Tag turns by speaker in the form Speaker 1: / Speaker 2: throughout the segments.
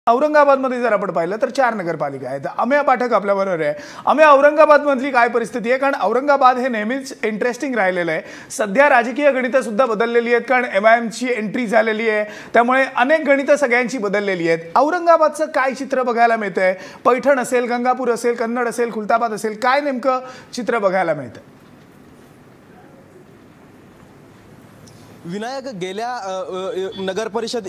Speaker 1: औरंगाबादमध्ये जर आपण पाहिलं तर 4 नगरपालिका आहेत। अमेय पाठक आपल्याबरोबर आहे। अमेय, औरंगाबादमधली काय परिस्थिती आहे? कारण औरंगाबाद हे नेहमीच इंटरेस्टिंग राहिलेलं आहे। सध्या राजकीय गणितं सुद्धा बदललेली आहेत, कारण एमआयएमची एंट्री झालेली आहे, त्यामुळे अनेक गणितं सगळ्यांची बदललेली आहेत। औरंगाबादचं काय चित्र बघायला मिळतंय? पैठण असेल, गंगापूर असेल, कन्नड असेल, खुलताबाद असेल, काय नेमकं चित्र बघायला मिळतं?
Speaker 2: विनायक, गेल्या नगरपरिषद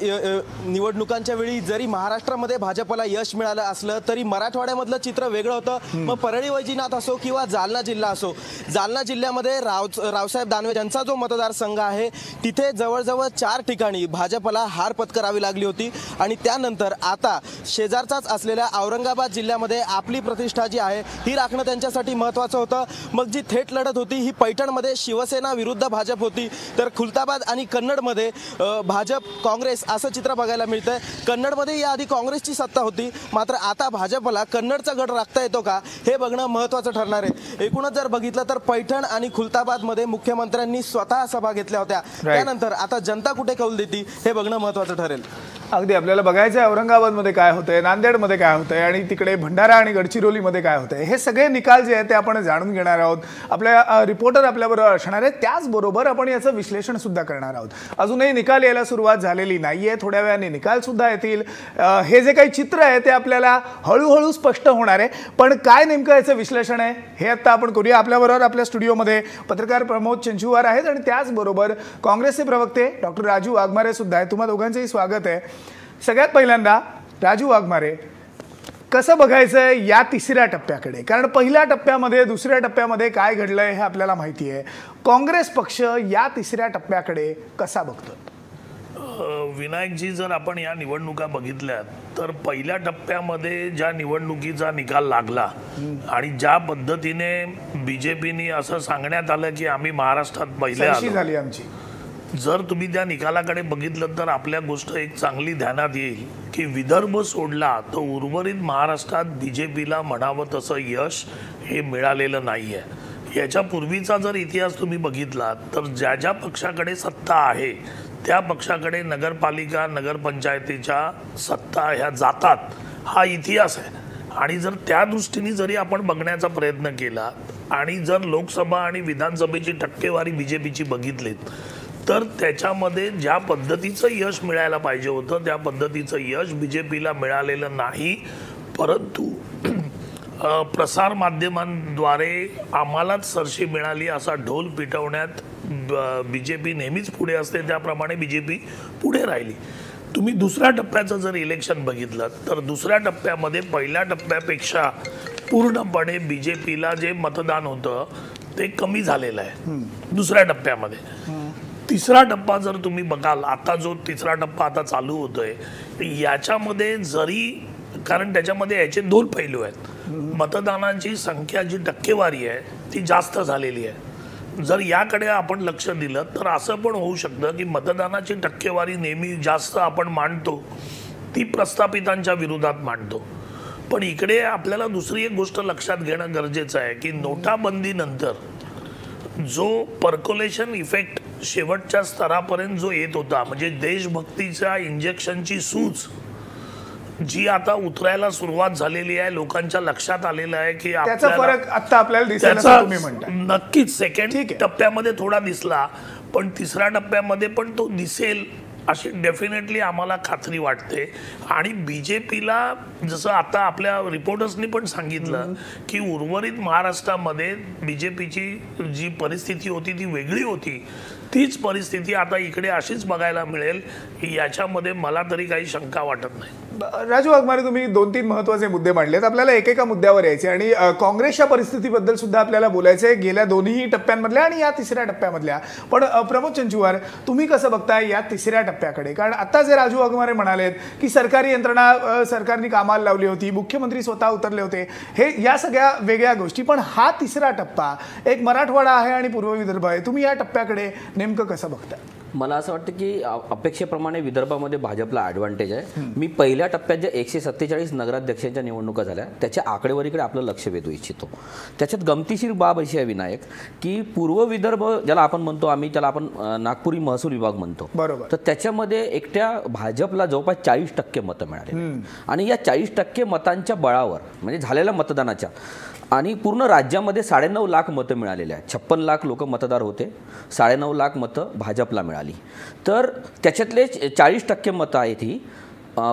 Speaker 2: निवडणुकांच्या वेळी जरी महाराष्ट्रामध्ये भाजपला यश मिळालं असलं तरी मराठवाड्यामधलं चित्र वेगळं होतं। मग परळी वैजनाथ असो किंवा जालना जिल्हा असो, जालना जिल्ह्यामध्ये रावसाहेब दानवे यांचा जो मतदारसंघ आहे तिथे जवळजवळ 4 ठिकाणी भाजपला हार पत्करावी लागली होती आणि त्यानंतर आता शेजारचाच असलेल्या औरंगाबाद जिल्ह्यामध्ये आपली प्रतिष्ठा जी आहे ही राखणं त्यांच्यासाठी महत्त्वाचं होतं। मग जी थेट लढत होती ही पैठणमध्ये शिवसेना विरुद्ध भाजप होती, तर खुलताबाद आणि कन्नडमध्ये भाजप काँग्रेस असं चित्र बघायला मिळतंय। कन्नडमध्ये याआधी काँग्रेसची सत्ता होती, मात्र आता भाजपला कन्नडचा गड राखता येतो का हे बघणं महत्त्वाचं ठरणार आहे। एकूणच जर बघितलं तर पैठण आणि खुलताबादमध्ये मुख्यमंत्र्यांनी स्वतः सभा घेतल्या होत्या, त्यानंतर आता जनता कुठे कौल देते हे बघणं महत्त्वाचं ठरेल।
Speaker 1: अगदी आपल्याला बघायचं आहे औरंगाबादमध्ये काय होतंय, नांदेडमध्ये काय होतंय आणि तिकडे भंडारा आणि गडचिरोलीमध्ये काय होतंय, हे सगळे निकाल जे आहेत ते आपण जाणून घेणार आहोत। आपल्या रिपोर्टर आपल्याबरोबर असणार आहेत, त्याचबरोबर आपण याचं विश्लेषण सुद्धा करणार आहोत। अजूनही निकाल यायला सुरुवात झालेली नाहीये, थोड्या वेळाने निकाल सुद्धा येतील। हे जे काही चित्र आहे ते आपल्याला हळूहळू स्पष्ट होणार आहे, पण काय नेमकं याचं विश्लेषण आहे हे आता आपण करूया। आपल्याबरोबर आपल्या स्टुडिओमध्ये पत्रकार प्रमोद चंचुवार आहेत आणि त्याचबरोबर काँग्रेसचे प्रवक्ते डॉक्टर राजू वाघमारे सुद्धा आहेत। तुम्हा दोघांचंही स्वागत आहे। सगळ्यात पहिल्यांदा राजू वाघमारे, कसं बघायचं या तिसऱ्या टप्प्याकडे? कारण पहिल्या टप्प्यामध्ये, दुसऱ्या टप्प्यामध्ये काय घडलंय हे आपल्याला माहिती आहे। काँग्रेस पक्ष या तिसऱ्या टप्प्याकडे कसा बघतो?
Speaker 3: विनायकजी, जर आपण या निवडणुका बघितल्या तर पहिल्या टप्प्यामध्ये ज्या निवडणुकीचा निकाल लागला आणि ज्या पद्धतीने बीजेपीने असं सांगण्यात आलं की आम्ही महाराष्ट्रात पहिले
Speaker 1: झाली आमची,
Speaker 3: जर तुम्ही त्या निकालाकडे बघितलं तर आपल्या गोष्ट एक चांगली ध्यानात येईल की विदर्भ सोडला तर उर्वरित महाराष्ट्रात बीजेपीला म्हणावं तसं यश हे मिळालेलं नाही आहे। याच्या पूर्वीचा जर इतिहास तुम्ही बघितला तर ज्या ज्या पक्षाकडे सत्ता आहे त्या पक्षाकडे नगरपालिका, नगरपंचायतीच्या सत्ता ह्या जातात, हा इतिहास आहे। आणि जर त्या दृष्टीने जरी आपण बघण्याचा प्रयत्न केला आणि जर लोकसभा आणि विधानसभेची टक्केवारी बीजेपीची बघितलीत तर त्याच्यामध्ये ज्या पद्धतीचं यश मिळायला पाहिजे होतं त्या पद्धतीचं यश बीजेपीला मिळालेलं नाही। परंतु प्रसार माध्यमांद्वारे आम्हालाच सरशी मिळाली असा ढोल पिटवण्यात बीजेपी नेहमीच पुढे असते, त्याप्रमाणे बीजेपी पुढे राहिली। तुम्ही दुसऱ्या टप्प्याचं जर इलेक्शन बघितलं तर दुसऱ्या टप्प्यामध्ये पहिल्या टप्प्यापेक्षा पूर्णपणे बीजेपीला जे मतदान होतं ते कमी झालेलं आहे दुसऱ्या टप्प्यामध्ये। तिसरा टप्पा जर तुम्ही बघाल, आता जो तिसरा टप्पा आता चालू होतोय याच्यामध्ये जरी, कारण त्याच्यामध्ये याचे 2 पैलू आहेत। मतदानाची संख्या, जी टक्केवारी आहे ती जास्त झालेली आहे। जर याकडे आपण लक्ष दिलं तर असं पण होऊ शकतं की मतदानाची टक्केवारी नेहमी जास्त आपण मांडतो ती प्रस्थापितांच्या विरोधात मांडतो, पण इकडे आपल्याला दुसरी एक गोष्ट लक्षात घेणं गरजेचं आहे की नोटाबंदीनंतर जो पर्क्युलेशन इफेक्ट शेवटच्या स्तरापर्यंत जो येत होता, म्हणजे देशभक्तीच्या इंजेक्शनची सूज जी आता उतरायला सुरुवात झालेली आहे, लोकांच्या लक्षात आलेलं आहे की
Speaker 1: त्याचा फरक आता आपल्याला दिसला, तुम्ही म्हणता
Speaker 3: नक्कीच सेकंड टप्प्यामध्ये थोडा दिसला, पण तिसऱ्या टप्प्यामध्ये पण तो दिसेल अशी डेफिनेटली आम्हाला खात्री वाटते। आणि बीजेपीला जसं आता आपल्या रिपोर्टर्सनी पण सांगितलं की उर्वरित महाराष्ट्रामध्ये बीजेपीची जी परिस्थिती होती ती वेगळी होती, तीच परिस्थिती आता इकडे अशीच बघायला मिळेल, याच्यामध्ये मला तरी काही शंका वाटत नाही।
Speaker 1: राजू वाघमारे, तुम्ही 2-3 महत्त्वाचे मुद्दे मांडलेत, आपल्याला एकेका मुद्द्यावर यायचे आणि काँग्रेसच्या परिस्थितीबद्दल सुद्धा आपल्याला बोलायचं आहे, गेल्या दोन्ही टप्प्यांमधल्या आणि या तिसऱ्या टप्प्यामधल्या। पण प्रमोद चंचुवार, तुम्ही कसं बघताय या तिसऱ्या टप्प्याकडे? कारण आता जे राजू वाघमारे म्हणालेत की सरकारी यंत्रणा सरकारने कामाला लावली होती, मुख्यमंत्री स्वतः उतरले होते, हे या सगळ्या वेगळ्या गोष्टी, पण हा तिसरा टप्पा एक मराठवाडा आहे आणि पूर्व विदर्भ आहे, तुम्ही या टप्प्याकडे नेमकं कसं बघताय?
Speaker 4: मला असं वाटतं की अपेक्षेप्रमाणे विदर्भामध्ये भाजपला ॲडव्हान्टेज आहे. मी पहिल्या टप्प्यात ज्या 147 नगराध्यक्षांच्या निवडणुका झाल्या त्याच्या आकडेवारीकडे आपलं लक्ष वेधू इच्छितो. त्याच्यात गमतीशीर बाब अशी आहे विनायक, की पूर्व विदर्भ ज्याला आपण म्हणतो, त्याला आपण नागपुरी महसूल विभाग म्हणतो,
Speaker 1: बरोबर,
Speaker 4: तर त्याच्यामध्ये एकट्या भाजपला जवळपास 40% मतं मिळाली. आणि या 40% मतांच्या बळावर म्हणजे झालेल्या मतदानाच्या आणि पूर्ण राज्यामध्ये 9.5 लाख मतं मिळालेली आहेत. 56 लाख लोक मतदार होते, 9.5 लाख मतं भाजपला मिळाली. तर त्याच्यातले 40% मतं आहेत ही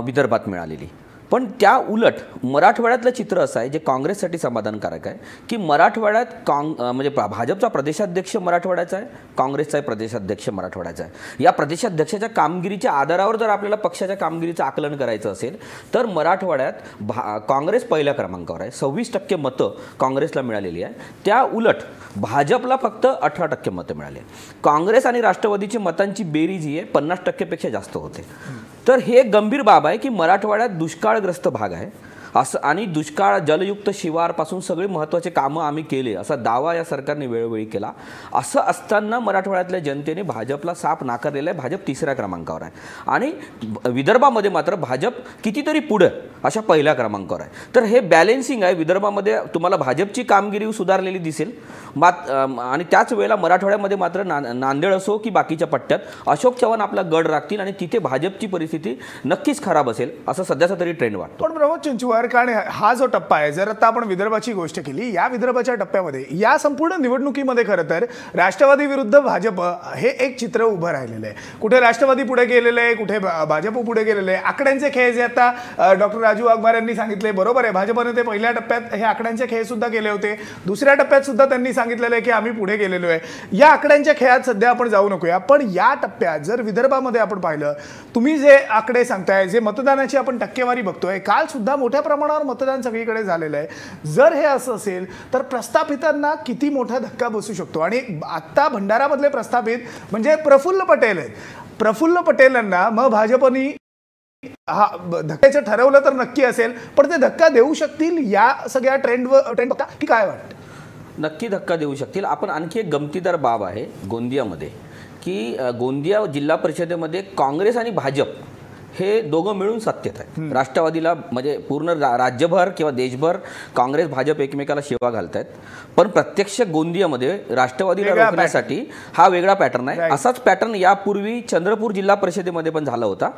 Speaker 4: विदर्भात मिळालेली. पण त्या उलट मराठवाड्यातलं चित्र असं आहे जे काँग्रेससाठी समाधानकारक आहे, की मराठवाड्यात म्हणजे भाजपचा प्रदेशाध्यक्ष मराठवाड्याचा आहे, काँग्रेसचा प्रदेशाध्यक्ष मराठवाड्याचा आहे. या प्रदेशाध्यक्षाच्या कामगिरीच्या आधारावर जर आपल्याला पक्षाच्या कामगिरीचं आकलन करायचं असेल तर मराठवाड्यात काँग्रेस पहिल्या क्रमांकावर आहे. 26% मतं काँग्रेसला मिळालेली आहे. त्या उलट भाजपला फक्त 18% मतं मिळाले. काँग्रेस आणि राष्ट्रवादीची मतांची बेरीज ही आहे 50%पेक्षा जास्त होते. तर हे गंभीर बाब आहे की मराठवाड्यात दुष्काळग्रस्त भाग आहे असं, आणि दुष्काळ जलयुक्त शिवारपासून सगळे महत्त्वाचे कामं आम्ही केले असा दावा या सरकारने वेळोवेळी केला. असं असताना मराठवाड्यातल्या जनतेने भाजपला साफ नाकारलेलं आहे. भाजप 3ऱ्या क्रमांकावर आहे आणि विदर्भामध्ये मात्र भाजप कितीतरी पुढे अशा पहिल्या क्रमांकावर आहे. तर हे बॅलेन्सिंग आहे. विदर्भामध्ये तुम्हाला भाजपची कामगिरी सुधारलेली दिसेल आणि त्याच वेळेला मराठवाड्यामध्ये मात्र नांदेड असो की बाकीच्या पट्ट्यात अशोक चव्हाण आपला गड राखतील आणि तिथे भाजपची परिस्थिती नक्कीच खराब असेल असं सध्याचा तरी ट्रेंड वाटतो.
Speaker 1: पण प्रमोद चिंचवड, कारण हा जो टप्पा आहे, जर आता आपण विदर्भाची गोष्ट केली, या विदर्भाच्या टप्प्यामध्ये या संपूर्ण निवडणुकीमध्ये खरं तर राष्ट्रवादी विरुद्ध भाजप हे एक चित्र उभं राहिलेलं आहे. कुठे राष्ट्रवादी पुढे गेलेलं आहे, कुठे भाजप पुढे गेलेलं आहे. आकड्यांचे खेळ जे आता डॉक्टर राजू वाघमारे यांनी सांगितले, बरोबर आहे, भाजपने ते पहिल्या टप्प्यात हे आकड्यांचे खेळ सुद्धा केले होते. दुसऱ्या टप्प्यात सुद्धा त्यांनी सांगितलेलं आहे की आम्ही पुढे गेलेलो आहे. या आकड्यांच्या खेळात सध्या आपण जाऊ नकोया. पण या टप्प्यात जर विदर्भामध्ये आपण पाहिलं, तुम्ही जे आकडे सांगताय, जे मतदानाची आपण टक्केवारी बघतोय, काल सुद्धा मोठ्या प्रमाणावर मतदान सगळीकडे झालेलं आहे. जर हे असं असेल तर प्रस्थापितांना किती मोठा धक्का बसू शकतो. आणि आता भंडारामधले प्रस्थापित म्हणजे प्रफुल्ल पटेल आहेत. प्रफुल्ल पटेलांना मग भाजपनी हा धक्क्याचं ठरवलं तर नक्की असेल, पण ते धक्का देऊ शकतील या सगळ्या ट्रेंड बघता की काय वाटतं?
Speaker 4: नक्की धक्का देऊ शकतील. आपण आणखी एक गमतीदार बाब आहे गोंदियामध्ये, की गोंदिया जिल्हा परिषदेमध्ये काँग्रेस आणि भाजप हे दोघं मिळून सत्तेत आहेत. राष्ट्रवादीला म्हणजे पूर्ण राज्यभर किंवा देशभर काँग्रेस भाजप एकमेकाला शिवा घालतायत, पण प्रत्यक्ष गोंदियामध्ये राष्ट्रवादीला रोखण्यासाठी हा वेगळा पॅटर्न आहे. असाच पॅटर्न यापूर्वी चंद्रपूर जिल्हा परिषदेमध्ये पण झाला होता.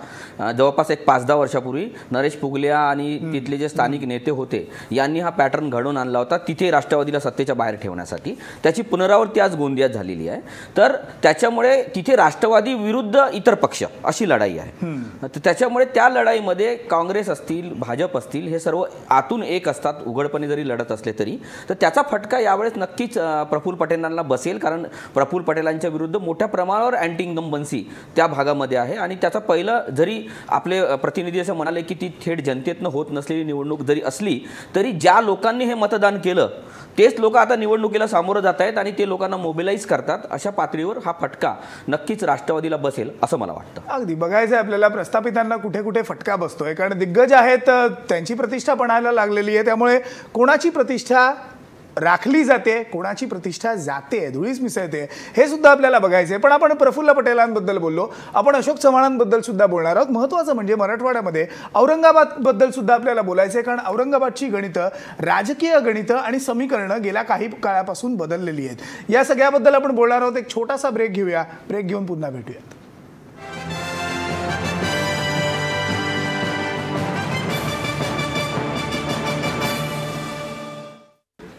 Speaker 4: जवळपास एक 5-10 वर्षापूर्वी नरेश पुगलिया आणि तिथले जे स्थानिक नेते होते यांनी हा पॅटर्न घडवून आणला होता तिथे राष्ट्रवादीला सत्तेच्या बाहेर ठेवण्यासाठी. त्याची पुनरावृत्ती आज गोंदियात झालेली आहे. तर त्याच्यामुळे तिथे राष्ट्रवादी विरुद्ध इतर पक्ष अशी लढाई आहे. त्याच्यामुळे त्या लढाईमध्ये काँग्रेस असतील, भाजप असतील, हे सर्व आतून एक असतात, उघडपणे जरी लढत असले तरी. तर त्याचा फटका यावेळेस नक्कीच प्रफुल्ल पटेलांना बसेल, कारण प्रफुल्ल पटेलांच्या विरुद्ध मोठ्या प्रमाणावर अँटी इन्कम्बन्सी त्या भागामध्ये आहे. आणि त्याचा पहिलं जरी आपले प्रतिनिधी असं म्हणाले की ती थेट जनतेतनं होत नसलेली निवडणूक जरी असली तरी ज्या लोकांनी हे मतदान केलं तेच लोक आता निवडणुकीला सामोरं जात आहेत आणि ते लोकांना मोबिलाईज करतात. अशा पातळीवर हा फटका नक्कीच राष्ट्रवादीला बसेल असं मला वाटतं.
Speaker 1: अगदी बघायचं आहे आपल्याला प्रस्थापितांना कुठे कुठे फटका बसतोय, कारण दिग्गज आहेत, त्यांची प्रतिष्ठा पणायला लागलेली आहे. त्यामुळे कोणाची प्रतिष्ठा राखली जाते, कोणाची प्रतिष्ठा जाते, धुळीस मिसळते, हे सुद्धा आपल्याला बघायचं आहे. पण आपण प्रफुल्ल पटेलांबद्दल बोललो, आपण अशोक चव्हाणांबद्दल सुद्धा बोलणार आहोत. महत्त्वाचं म्हणजे मराठवाड्यामध्ये औरंगाबादबद्दल सुद्धा आपल्याला बोलायचं आहे, कारण औरंगाबादची गणितं, राजकीय गणितं आणि समीकरणं गेल्या काही काळापासून बदललेली आहेत. या सगळ्याबद्दल आपण बोलणार आहोत. एक छोटासा ब्रेक घेऊया, ब्रेक घेऊन पुन्हा भेटूयात.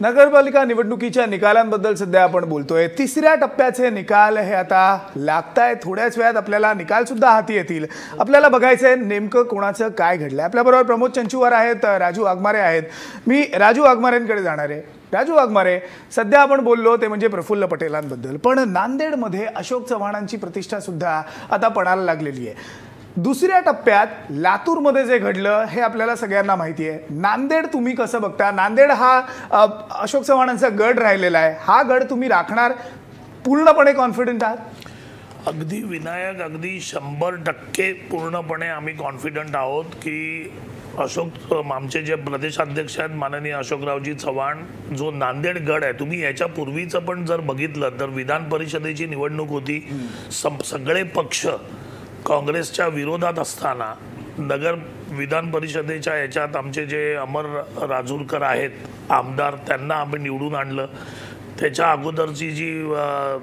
Speaker 1: नगरपालिका निवडणुकीच्या निकालांबद्दल सध्या आपण बोलतोय. 3ऱ्या टप्प्याचे निकाल हे आता लागतायत. थोड्याच वेळात आपल्याला निकाल सुद्धा हाती येतील. आपल्याला बघायचंय नेमकं कोणाचं काय घडलंय. आपल्याबरोबर प्रमोद चंचुवार आहेत, राजू वाघमारे आहेत. मी राजू वाघमारेंकडे जाणार आहे. राजू वाघमारे, सध्या आपण बोललो ते म्हणजे प्रफुल्ल पटेलांबद्दल, पण नांदेडमध्ये अशोक चव्हाणांची प्रतिष्ठा सुद्धा आता पणाला लागलेली आहे. दुसऱ्या टप्प्यात लातूरमध्ये जे घडलं हे आपल्याला सगळ्यांना माहिती आहे. नांदेड तुम्ही कसं बघता? नांदेड हा अशोक चव्हाणांचा गड राहिलेला आहे. हा गड तुम्ही राखणार पूर्णपणे कॉन्फिडंट आहात?
Speaker 3: अगदी विनायक, अगदी 100% पूर्णपणे आम्ही कॉन्फिडंट आहोत की आमचे जे प्रदेशाध्यक्ष आहेत माननीय अशोकरावजी चव्हाण, जो नांदेड गड आहे, तुम्ही याच्या पूर्वीचं पण जर बघितलं तर विधान परिषदेची निवडणूक होती, सगळे पक्ष काँग्रेसच्या विरोधात असताना नगर विधान परिषदेच्या याच्यात आमचे जे अमर राजूरकर आहेत आमदार, त्यांना आम्ही निवडून आणलं. त्याच्या अगोदरची जी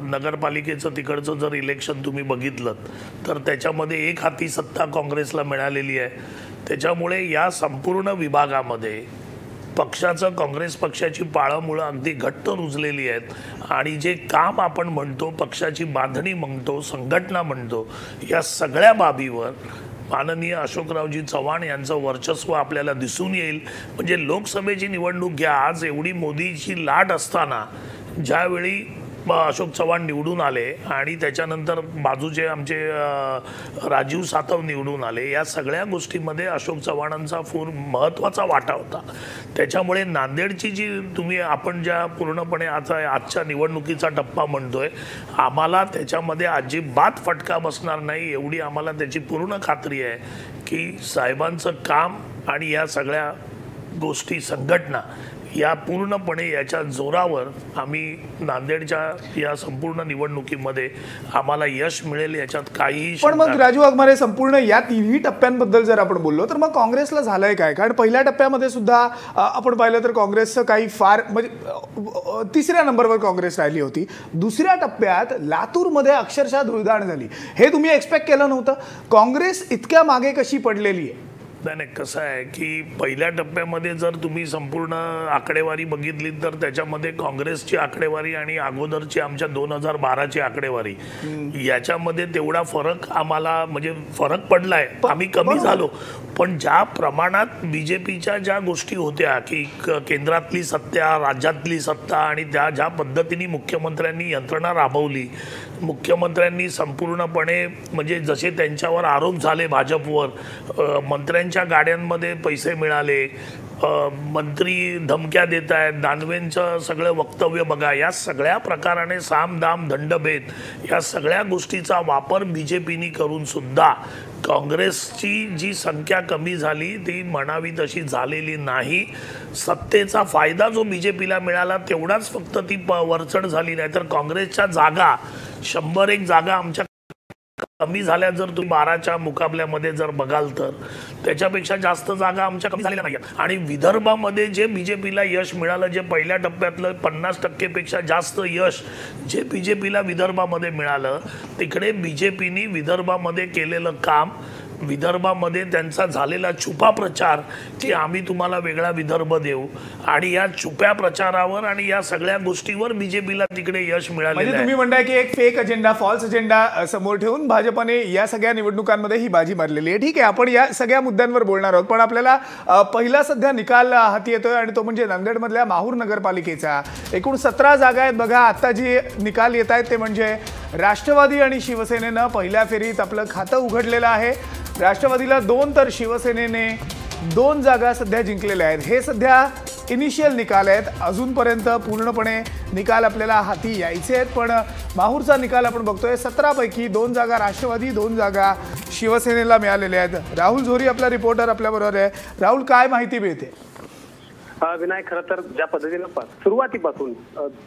Speaker 3: नगरपालिकेचं तिकडचं जर इलेक्शन तुम्ही बघितलं तर त्याच्यामध्ये एक हाती सत्ता काँग्रेसला मिळालेली आहे. त्याच्यामुळे या संपूर्ण विभागामध्ये पक्षाचं, काँग्रेस पक्षाची पाळंमुळं अगदी घट्ट रुजलेली आहेत आणि जे काम आपण म्हणतो, पक्षाची बांधणी म्हणतो, संघटना म्हणतो, या सगळ्या बाबीवर माननीय अशोकरावजी चव्हाण यांचं वर्चस्व आपल्याला दिसून येईल. म्हणजे लोकसभेची निवडणूक घ्या, आज एवढी मोदीची लाट असताना ज्यावेळी अशोक चव्हाण निवडून आले आणि त्याच्यानंतर बाजूचे आमचे राजीव सातव निवडून आले, या सगळ्या गोष्टीमध्ये अशोक चव्हाणांचा महत्त्वाचा वाटा होता. त्याच्यामुळे नांदेडची जी आपण ज्या पूर्णपणे आजच्या निवडणुकीचा टप्पा म्हणतोय, आम्हाला त्याच्यामध्ये अजिबात फटका बसणार नाही, एवढी आम्हाला त्याची पूर्ण खात्री आहे की साहेबांचं काम आणि या सगळ्या गोष्टी, संघटना, या पूर्णपणे याच्या जोरावर आम्ही नांदेडच्या या संपूर्ण निवडणुकीमध्ये आम्हाला यश मिळेल, याच्यात काहीही.
Speaker 1: पण मग राजू वाघमारे, संपूर्ण या तिन्ही टप्प्यांबद्दल जर आपण बोललो तर मग काँग्रेसला झालंय काय? कारण पहिल्या टप्प्यामध्ये सुद्धा आपण पाहिलं तर काँग्रेसचं काही फार म्हणजे तिसऱ्या नंबरवर काँग्रेस राहिली होती. दुसऱ्या टप्प्यात लातूरमध्ये अक्षरशः धुळदाण झाली. हे तुम्ही एक्सपेक्ट केलं नव्हतं? काँग्रेस इतक्या मागे कशी पडलेली आहे?
Speaker 3: नाही, कसं आहे की पहिल्या टप्प्यामध्ये जर तुम्ही संपूर्ण आकडेवारी बघितली तर त्याच्यामध्ये काँग्रेसची आकडेवारी आणि अगोदरची आमच्या 2012ची आकडेवारी, याच्यामध्ये तेवढा फरक आम्हाला, म्हणजे फरक पडलाय, आम्ही कमी झालो. पण ज्या प्रमाणात बीजेपीच्या ज्या गोष्टी होत्या की केंद्रातली सत्ता, राज्यातली सत्ता आणि ज्या पद्धतीने मुख्यमंत्र्यांनी यंत्रणा राबवली, मुख्यमंत्र्यांनी संपूर्णपणे म्हणजे जसे त्यांच्यावर आरोप झाले भाजपवर, मंत्र्यांच्या गाड्यांमध्ये पैसे मिळाले, मंत्री धमक्या देत आहेत, दानवेंचं सगळं वक्तव्य बघा, या सगळ्या प्रकाराने साम दाम दंडभेद या सगळ्या गोष्टीचा वापर बीजेपीनी करून सुद्धा काँग्रेसची जी संख्या कमी झाली ती म्हणावी तशी झालेली नाही. सत्तेचा फायदा जो बीजेपीला मिळाला तेवढाच फक्त ती वरचढ झाली, नाही तर काँग्रेसच्या जागा 101 जागा आमच्या कमी झाल्या. जर तुम्ही 12च्या मुकाबल्यामध्ये जर बघाल तर त्याच्यापेक्षा जास्त जागा आमच्या कमी झालेल्या नाहीत. आणि विदर्भामध्ये जे बीजेपीला यश मिळालं, जे पहिल्या टप्प्यातलं 50% जास्त यश जे बीजेपीला विदर्भामध्ये मिळालं, तिकडे बीजेपीनी विदर्भामध्ये केलेलं काम, विदर्भामध्ये त्यांचा झालेला छुपा प्रचार की आम्ही तुम्हाला वेगळा विदर्भ देऊ, आणि या छुप्या प्रचारावर आणि या सगळ्या गोष्टीवर बीजेपीला तिकडे यश मिळालेलं आहे.
Speaker 1: तुम्ही म्हणताय की एक फेक अजेंडा, फॉल्स अजेंडा समोर ठेवून भाजपने या सगळ्या निवडणुकांमध्ये ही बाजी मारलेली आहे. ठीक आहे, आपण या सगळ्या मुद्द्यांवर बोलणार आहोत, पण आपल्याला पहिला सध्या निकाल हाती येतोय आणि तो म्हणजे नांदेडमधल्या माहूर नगरपालिकेचा. एकूण 17 जागा आहेत बघा. आता जे निकाल येत आहेत ते म्हणजे राष्ट्रवादी आणि शिवसेनेनं पहिल्या फेरीत आपलं खातं उघडलेलं आहे. राष्ट्रवादीला 2 तर शिवसेनेने 2 जागा सध्या जिंकलेल्या आहेत. हे सध्या इनिशियल निकाल आहेत, अजूनपर्यंत पूर्णपणे निकाल आपल्याला हाती यायचे आहेत. पण माहूरचा निकाल आपण बघतोय, 17 पैकी 2 जागा राष्ट्रवादी, 2 जागा शिवसेनेला मिळालेल्या आहेत. राहुल झोरी आपला रिपोर्टर आपल्याबरोबर आहे. राहुल, काय माहिती मिळते?
Speaker 5: विनायक, खरं तर ज्या पद्धतीनं सुरुवातीपासून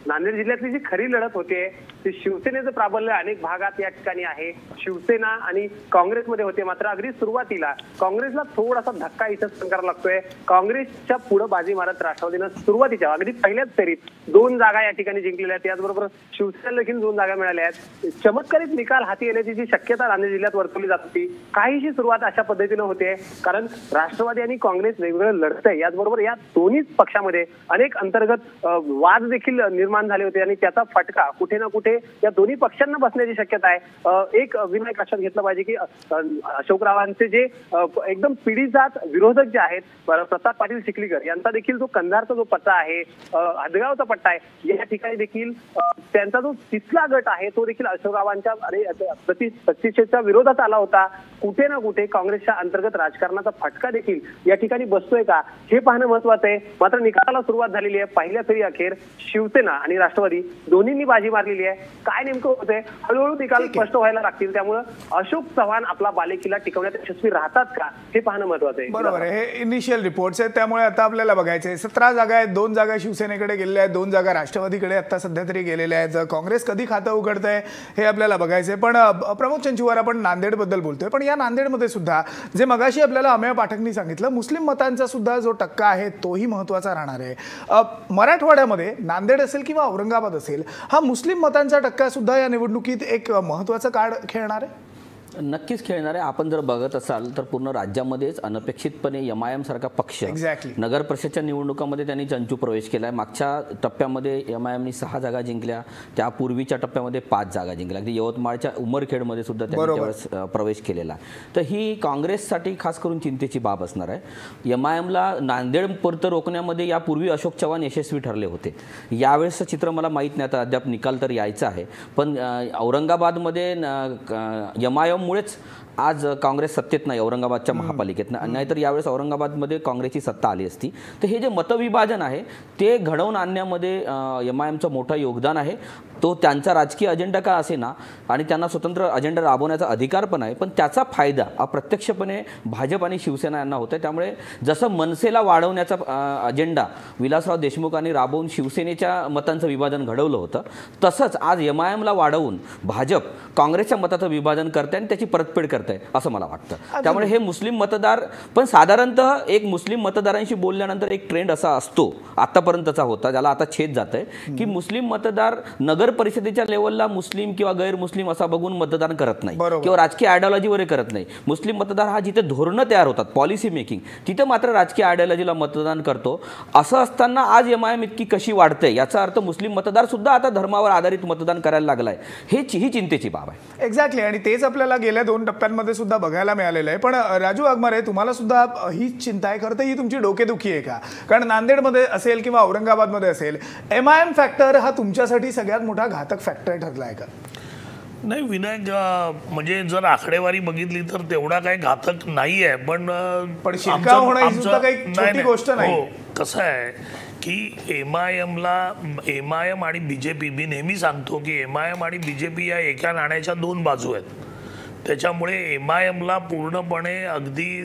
Speaker 5: नांदेड जिल्ह्यातली जी खरी लढत होते ती शिवसेनेचं प्राबल्य अनेक भागात या ठिकाणी आहे. शिवसेना आणि काँग्रेसमध्ये होते, मात्र अगदी सुरुवातीला काँग्रेसला थोडासा धक्का इथं स्वीकारावा लागतोय. काँग्रेसच्या पुढे बाजी मारत राष्ट्रवादीनं सुरुवातीच्या अगदी पहिल्याच फेरीत 2 जागा या ठिकाणी जिंकलेल्या आहेत. याचबरोबर शिवसेनेला देखील 2 जागा मिळाल्या आहेत. चमत्कारित निकाल हाती येण्याची जी शक्यता नांदेड जिल्ह्यात वर्तवली जात होती, काहीशी सुरुवात अशा पद्धतीनं होते, कारण राष्ट्रवादी आणि काँग्रेस वेगवेगळं लढतंय. याचबरोबर या दोन्ही पक्षामध्ये अनेक अंतर्गत वाद देखील निर्माण झाले होते आणि त्याचा फटका कुठे ना कुठे या दोन्ही पक्षांना बसण्याची शक्यता आहे. एक विनायक लक्षात घेतलं पाहिजे की अशोकरावांचे जे एकदम पिढीजात विरोधक जे आहेत, प्रताप पाटील चिखलीकर यांचा देखील जो कंधारचा जो पट्टा आहे, हदगावचा पट्टा आहे, या ठिकाणी देखील त्यांचा जो तिथला गट आहे तो देखील अशोकरावांच्या प्रतिष्ठेच्या विरोधात आला होता. कुठे ना कुठे काँग्रेसच्या अंतर्गत राजकारणाचा फटका देखील या ठिकाणी बसतोय का हे पाहणं महत्वाचं आहे. मात्र निकालाला सुरुवात झालेली आहे. पहिल्या फेरी अखेर शिवसेना आणि राष्ट्रवादी दोन्हींनी बाजी मारलेली आहे. काय नेमकं होतंय, हळूहळू निकाल स्पष्ट व्हायला लागतील. त्यामुळे अशोक चव्हाण आपला बालेकिल्ला टिकवण्यात यशस्वी राहतात का हे पाहणं महत्वाचं आहे.
Speaker 1: बरोबर आहे. हे इनिशियल रिपोर्ट्स आहेत, त्यामुळे आता आपल्याला बघायचं आहे. 17 जागा आहेत, 2 जागा शिवसेनेकडे गेलेल्या आहेत, 2 जागा राष्ट्रवादीकडे आता सध्या तरी गेलेल्या आहेत. काँग्रेस कधी खातं उघडतंय हे आपल्याला बघायचं आहे. पण प्रमोद चंचुवार, आपण नांदेडबद्दल बोलतोय, पण या नांदेडमध्ये सुद्धा जे मगाशी आपल्याला अमेय पाठकनी सांगितलं, मुस्लिम मतांचा सुद्धा जो टक्का आहे तोही महत्त्वाचा राहणार आहे. मराठवाड्यामध्ये नांदेड असेल किंवा औरंगाबाद असेल, हा मुस्लिम मतांचा टक्का सुद्धा या निवडणुकीत एक महत्त्वाचं कार्ड खेळणार आहे.
Speaker 4: नक्कीच खेळणार आहे. आपण जर बघत असाल तर पूर्ण राज्यामध्येच अनपेक्षितपणे MIM सारखा पक्ष नगर परिषदच्या निवडणुकामध्ये त्यांनी चंचू प्रवेश केला आहे. मागच्या टप्प्यामध्ये MIMनी 6 जागा जिंकल्या, त्यापूर्वीच्या टप्प्यामध्ये 5 जागा जिंकल्या. अगदी यवतमाळच्या उमरखेडमध्ये सुद्धा त्यांनी त्यावेळेस प्रवेश केलेला आहे. तर ही काँग्रेससाठी खास करून चिंतेची बाब असणार आहे. MIMला नांदेडपर्यंत रोखण्यामध्ये यापूर्वी अशोक चव्हाण यशस्वी ठरले होते. यावेळेसचं चित्र मला माहीत नाही, आता अद्याप निकाल तर यायचा आहे. पण औरंगाबादमध्ये MIM मुळेच आज काँग्रेस सत्तेत नाही औरंगाबादच्या महापालिकेत, नाहीतर यावेळेस औरंगाबादमध्ये काँग्रेसची सत्ता आली असती. तर हे जे मतविभाजन आहे ते घडवून आणण्यामध्ये MIMचं मोठं योगदान आहे. तो त्यांचा राजकीय अजेंडा का असेना आणि त्यांना स्वतंत्र अजेंडा राबवण्याचा अधिकार पण आहे, पण त्याचा फायदा अप्रत्यक्षपणे भाजप आणि शिवसेना यांना होत आहे. त्यामुळे जसं मनसेला वाढवण्याचा अजेंडा विलासराव देशमुखांनी राबवून शिवसेनेच्या मतांचं विभाजन घडवलं होतं, तसंच आज MIMला वाढवून भाजप काँग्रेसच्या मताचं विभाजन करते आणि त्याची परतफेड करते असं मला वाटतं. त्यामुळे हे मुस्लिम मतदार, पण साधारणतः एक मुस्लिम मतदारांशी बोलल्यानंतर एक ट्रेंड असा असतो, आतापर्यंतचा होता, ज्याला आता छेद जात आहे, की मुस्लिम मतदार नगर परिषदेच्या लेवलला मुस्लिम किंवा गैर मुस्लिम असा बघून मतदान करत नाही किंवा राजकीय आयडिओलॉजी वगैरे करत नाही. मुस्लिम मतदार हा जिथे धोरणं तयार होतात, पॉलिसी मेकिंग, तिथे मात्र राजकीय आयडिओलॉजीला मतदान करतो. असं असताना आज MIM इतकी कशी वाढते, याचा अर्थ मुस्लिम मतदार सुद्धा आता धर्मावर आधारित मतदान करायला लागलाय. ही चिंतेची बाब आहे.
Speaker 1: एक्झॅक्टली, आणि तेच आपल्याला गेल्या 2 टप्प्यांमध्ये सुद्धा बघायला मिळालेलं आहे. पण राजू वाघमारे, तुम्हाला सुद्धा ही चिंता आहे, खरं तर ही तुमची डोकेदुखी आहे का? कारण नांदेडमध्ये असेल किंवा औरंगाबादमध्ये असेल, MIM फॅक्टर हा तुमच्यासाठी सगळ्यात मोठा घातक फॅक्टर ठरला आहे का?
Speaker 3: नाही विनायक, म्हणजे जर आकडेवारी बघितली तर तेवढा काही घातक नाही आहे, पण
Speaker 1: शिरकाव होणं ही सुद्धा काही छोटी गोष्ट नाही.
Speaker 3: कसं आहे की MIM आणि BJP, मी नेहमी सांगतो की MIM आणि BJP या एका नाण्याच्या 2 बाजू आहेत. त्याच्यामुळे MIMला पूर्णपणे अगदी